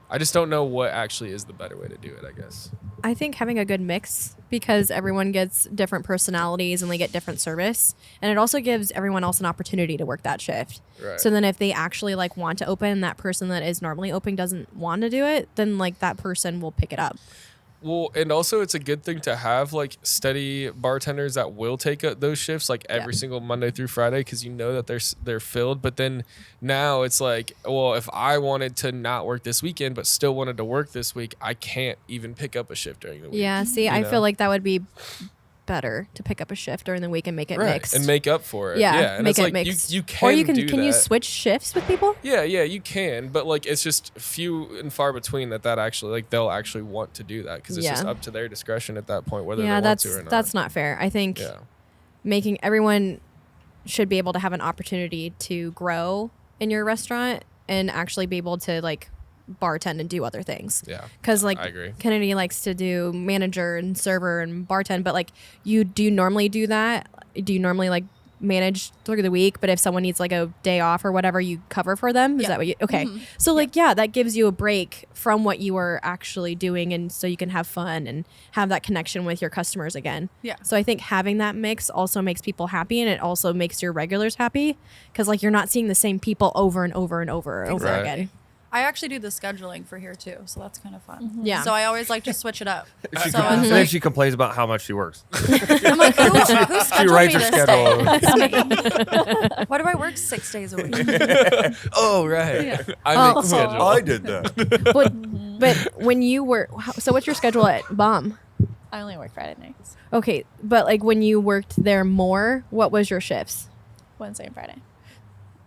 I just don't know what actually is the better way to do it, I guess. I think having a good mix, because everyone gets different personalities and they get different service, and it also gives everyone else an opportunity to work that shift. Right. So then if they actually like want to open, that person that is normally open doesn't want to do it, then like that person will pick it up. Well, and also it's a good thing to have like steady bartenders that will take those shifts like every single Monday through Friday, because that they're filled. But then now it's like, well, if I wanted to not work this weekend but still wanted to work this week, I can't even pick up a shift during the week. Yeah, see, You I know? feel like that would be better to pick up a shift during the week and make it Right, mixed. and make up for it. yeah, and make it's it like mixed. you can or you can do you that. switch shifts with people? Yeah, you can, but like it's just few and far between that actually like they'll actually want to do that, because it's just Yeah. up to their discretion at that point whether Yeah, they want that's to or not. that's not fair. I think Yeah. making everyone should be able to have an opportunity to grow in your restaurant and actually be able to like bartend and do other things. Yeah. Because like I agree. Kennedy likes to do manager and server and bartend, but like you do normally do that? Do you normally like manage through the week, but if someone needs like a day off or whatever, you cover for them? Is that what you okay? So like that gives you a break from what you were actually doing, and so you can have fun and have that connection with your customers again. Yeah. So I think having that mix also makes people happy, and it also makes your regulars happy, because like you're not seeing the same people over and over and over and over Right. again. I actually do the scheduling for here too, so that's kind of fun. Yeah. So I always like to switch it up. She So and it's then like, she complains about how much she works. I'm like, who scheduled writes me her this schedule. day? It's me. Why do I work 6 days a week? Oh, right. Yeah. I Oh. make schedule. I did that. But when you were, so what's your schedule at BOM? I only work Friday nights, Okay, but like when you worked there more, what was your shifts? Wednesday and Friday.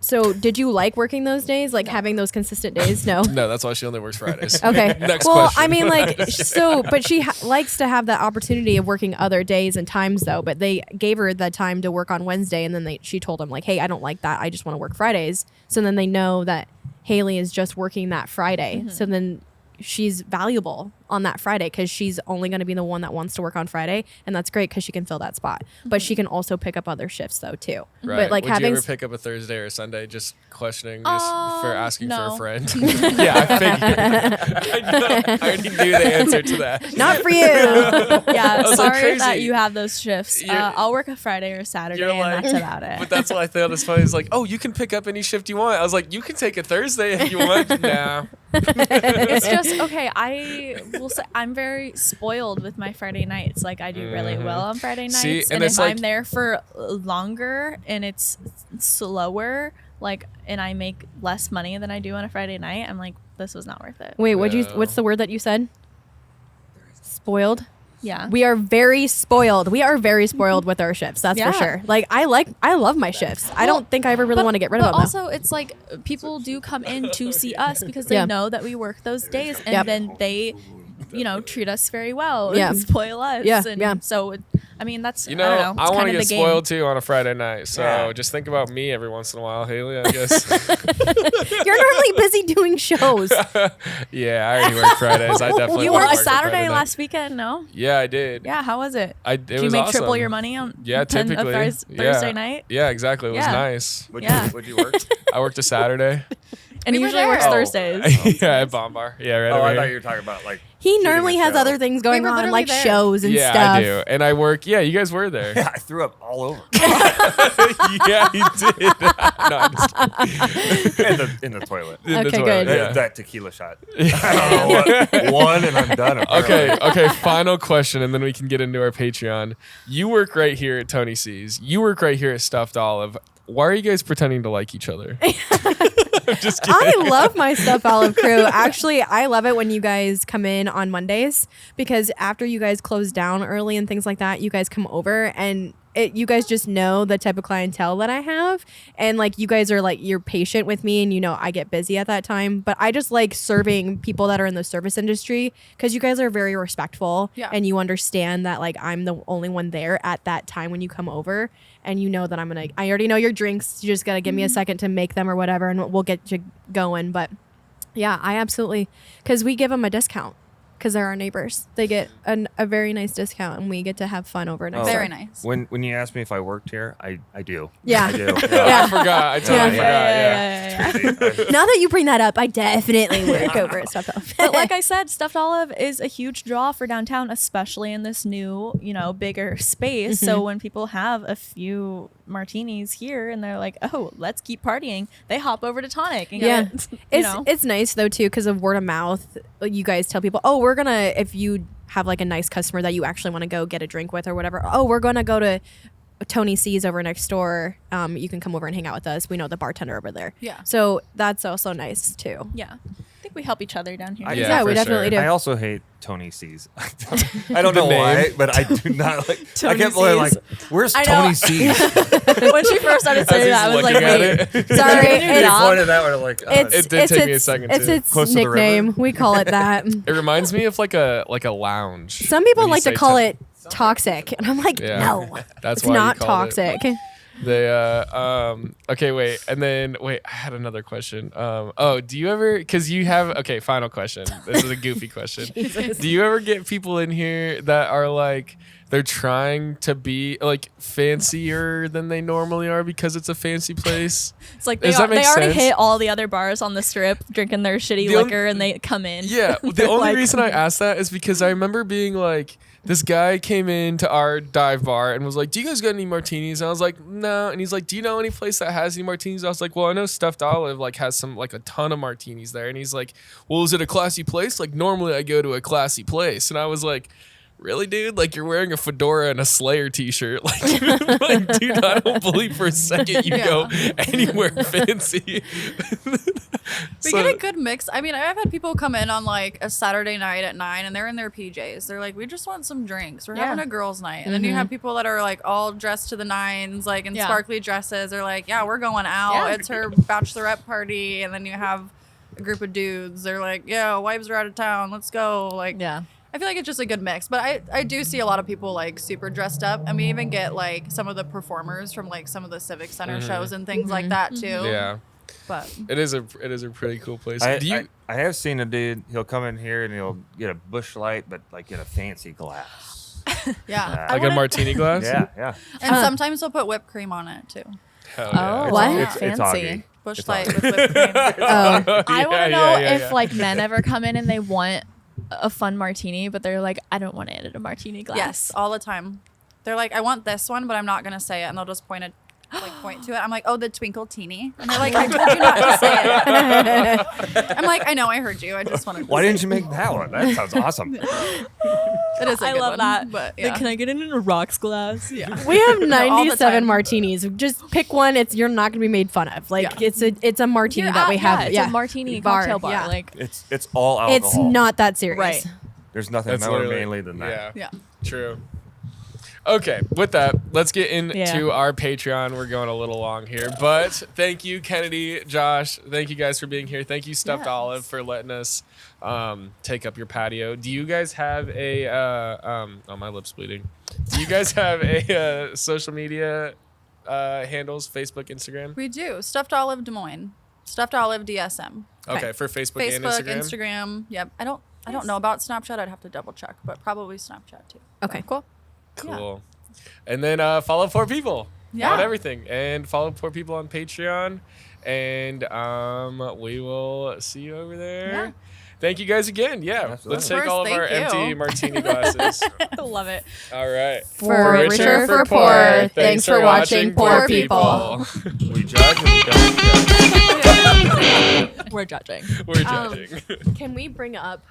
So did you like working those days, like having those consistent days? No. No, that's why she only works Fridays. Okay. Next well, question. I mean, like, so, but she likes to have that opportunity of working other days and times, though. But they gave her the time to work on Wednesday, and then she told them, like, hey, I don't like that. I just want to work Fridays. So then they know that Haley is just working that Friday. So then she's valuable on that Friday, because she's only going to be the one that wants to work on Friday, and that's great because she can fill that spot. But she can also pick up other shifts though too. Right. But like Would having you ever pick up a Thursday or Sunday, just questioning, just for asking for no. a friend? Yeah, I figured. I already knew the answer to that. not for you. Yeah, was like, sorry that crazy. you have those shifts. You're- I'll work a Friday or Saturday, You're like- and that's about it. But that's what I thought was funny. It's like, oh, you can pick up any shift you want. I was like, you can take a Thursday if you want. Nah. It's just okay. I will say I'm very spoiled with my Friday nights. Like I do really well on Friday nights, See, and and it's if like- I'm there for longer and it's slower, like, and I make less money than I do on a Friday night, I'm like, this was not worth it. Wait, No. what's the word that you said? Spoiled. Yeah. We are very spoiled. We are very spoiled with our shifts. That's Yeah. for sure. Like I love my shifts. I don't think I ever really want to get rid of them. But though. also, it's like people do come in to see us because they Yeah. know that we work those days, and Yep. then they, treat us very well Yeah. and spoil us. Yeah, And yeah. so, I mean, that's You I know, don't know. I It's want kind to of get the game. spoiled too on a Friday night. So Yeah. just think about me every once in a while, Haley, I guess. You're normally busy doing shows. Yeah, I already work Fridays. I definitely You wanna worked work Saturday Friday night. last weekend, no? Yeah, I did. Yeah, how was it? It Did you was make awesome. triple your money on Yeah, typically. Thursday Yeah. night? Yeah, exactly. It was Yeah. nice. Would you work? I worked a Saturday. And he were usually there. works Oh. Thursdays. Yeah, at Bomb Bar. Yeah, right Oh, over I here. thought you were talking about like. He shooting normally a has show. other things going were on, literally like there. shows and Yeah, stuff. I do. And I work. Yeah, you guys were there. Yeah, I threw up all over. Yeah, you did. No, I'm just in the toilet. in the Okay, toilet, good. yeah. That tequila shot. I don't know what. One and I'm done. Okay. Final question, and then we can get into our Patreon. You work right here at Tony C's. You work right here at Stuffed Olive. Why are you guys pretending to like each other? I'm just kidding. I love my Stuffed Olive crew. Actually, I love it when you guys come in on Mondays, because after you guys close down early and things like that, you guys come over and you guys just know the type of clientele that I have. And like you guys are like, you're patient with me, and I get busy at that time. But I just like serving people that are in the service industry, because you guys are very respectful. Yeah. And you understand that like I'm the only one there at that time when you come over. And you know that I already know your drinks. You just got to give me a second to make them or whatever, and we'll get you going. But yeah, I absolutely, because we give them a discount because they're our neighbors. They get a very nice discount, and we get to have fun over next Very door. nice. When you asked me if I worked here, I do. Yeah. I do. I forgot. I totally Yeah. forgot. Yeah. Now that you bring that up, I definitely work over at Stuffed Olive. But like I said, Stuffed Olive is a huge draw for downtown, especially in this new, bigger space. Mm-hmm. So when people have a few martinis here and they're like, oh, let's keep partying, they hop over to Tonic and Yeah, get, it's nice though too, because of word of mouth. You guys tell people, oh, we're gonna, if you have like a nice customer that you actually want to go get a drink with or whatever, oh, we're gonna go to Tony C's over next door. You can come over and hang out with us. We know the bartender over there. Yeah. So that's also nice too. yeah. I think we help each other down here. Yeah, for we definitely do. I also hate Tony C's. I don't know name. why, but I do not like. I Tony kept going like, C's. "Where's I know. Tony C's?" When she first started saying that, I was like, looking at wait. it. Sorry, Can you They not? pointed that way, like, It did take me a second, It's too. its Close to the river? nickname. We call it that. It reminds me of like a lounge. Some people When you like to say call Tony- it toxic, and I'm like, Yeah. no, That's it's why you not called it. toxic. They okay, wait. And then I had another question. Do you ever, cuz you have, okay, final question. This is a goofy question. Do you ever get people in here that are like they're trying to be like fancier than they normally are because it's a fancy place? It's like Does they that make already sense? hit all the other bars on the strip drinking their shitty The on- liquor and they come in. Yeah, the only Like- reason I asked that is because I remember being like, this guy came into our dive bar and was like, "Do you guys got any martinis?" And I was like, "No." And he's like, "Do you know any place that has any martinis?" I was like, "Well, I know Stuffed Olive like has some like a ton of martinis there." And he's like, "Well, is it a classy place? Like normally I go to a classy place." And I was like, "Really, dude? Like you're wearing a fedora and a Slayer t-shirt. Like, like dude, I don't believe for a second you go anywhere fancy." We get a good mix. I mean, I've had people come in on like a Saturday night at 9 and they're in their PJs. They're like, we just want some drinks. We're having a girls' night. And then you have people that are like all dressed to the nines, like in sparkly dresses. They're like, yeah, we're going out. Yeah. It's her bachelorette party. And then you have a group of dudes. They're like, yeah, wives are out of town. Let's go. Like, Yeah. I feel like it's just a good mix. But I do see a lot of people like super dressed up. And we even get like some of the performers from like some of the Civic Center shows and things like that too. Yeah. But It is a pretty cool place. I, Do you I have seen a dude. He'll come in here and he'll get a Busch Light, but like in a fancy glass. yeah. like a martini glass? Yeah. And sometimes they'll put whipped cream on it too. Hell yeah. Oh, What? It's fancy. Augie. Bush It's Light all with whipped cream. Oh, I want Yeah, to know yeah, if yeah. like men ever come in and they want a fun martini, but they're like, I don't want it in a martini glass. Yes, all the time. They're like, I want this one, but I'm not gonna say it, and they'll just point to it. I'm like, oh, the Twinkle Teeny, and they're like, I told you not to say it. I'm like, I know, I heard you. I just wanted. Why didn't you make that one? That sounds awesome. It is. I love that. But Like, yeah. can I get it in a rocks glass? Yeah. we have all the 97 time. martinis. Just pick one. You're not gonna be made fun of. Like it's a martini that we have. It's a martini cocktail bar. Yeah. Like, It's all alcohol. It's not that serious. Right. There's nothing That's more literally- manly than that. Yeah. Yeah. True. Okay, with that, let's get into Yeah. our Patreon. We're going a little long here, but thank you, Kennedy, Josh. Thank you guys for being here. Thank you, Stuffed Olive, for letting us take up your patio. Do you guys have a? Oh, my lips bleeding. Do you guys have a social media handles? Facebook, Instagram. We do. Stuffed Olive Des Moines. Stuffed Olive DSM. Okay, for Facebook, and Facebook, Instagram. Instagram. Yep. I don't know about Snapchat. I'd have to double check, but probably Snapchat too. Okay. Cool. Cool. And then follow Poor People Yeah. on everything. And follow Poor People on Patreon. And we will see you over there. Yeah. Thank you guys again. Yeah. Absolutely. Let's Of take course, all of our thank you. empty martini glasses. I love it. All right. For richer, for poor. Thanks for watching Poor People. We judge and we don't judge. We're judging. We're judging. Can we bring up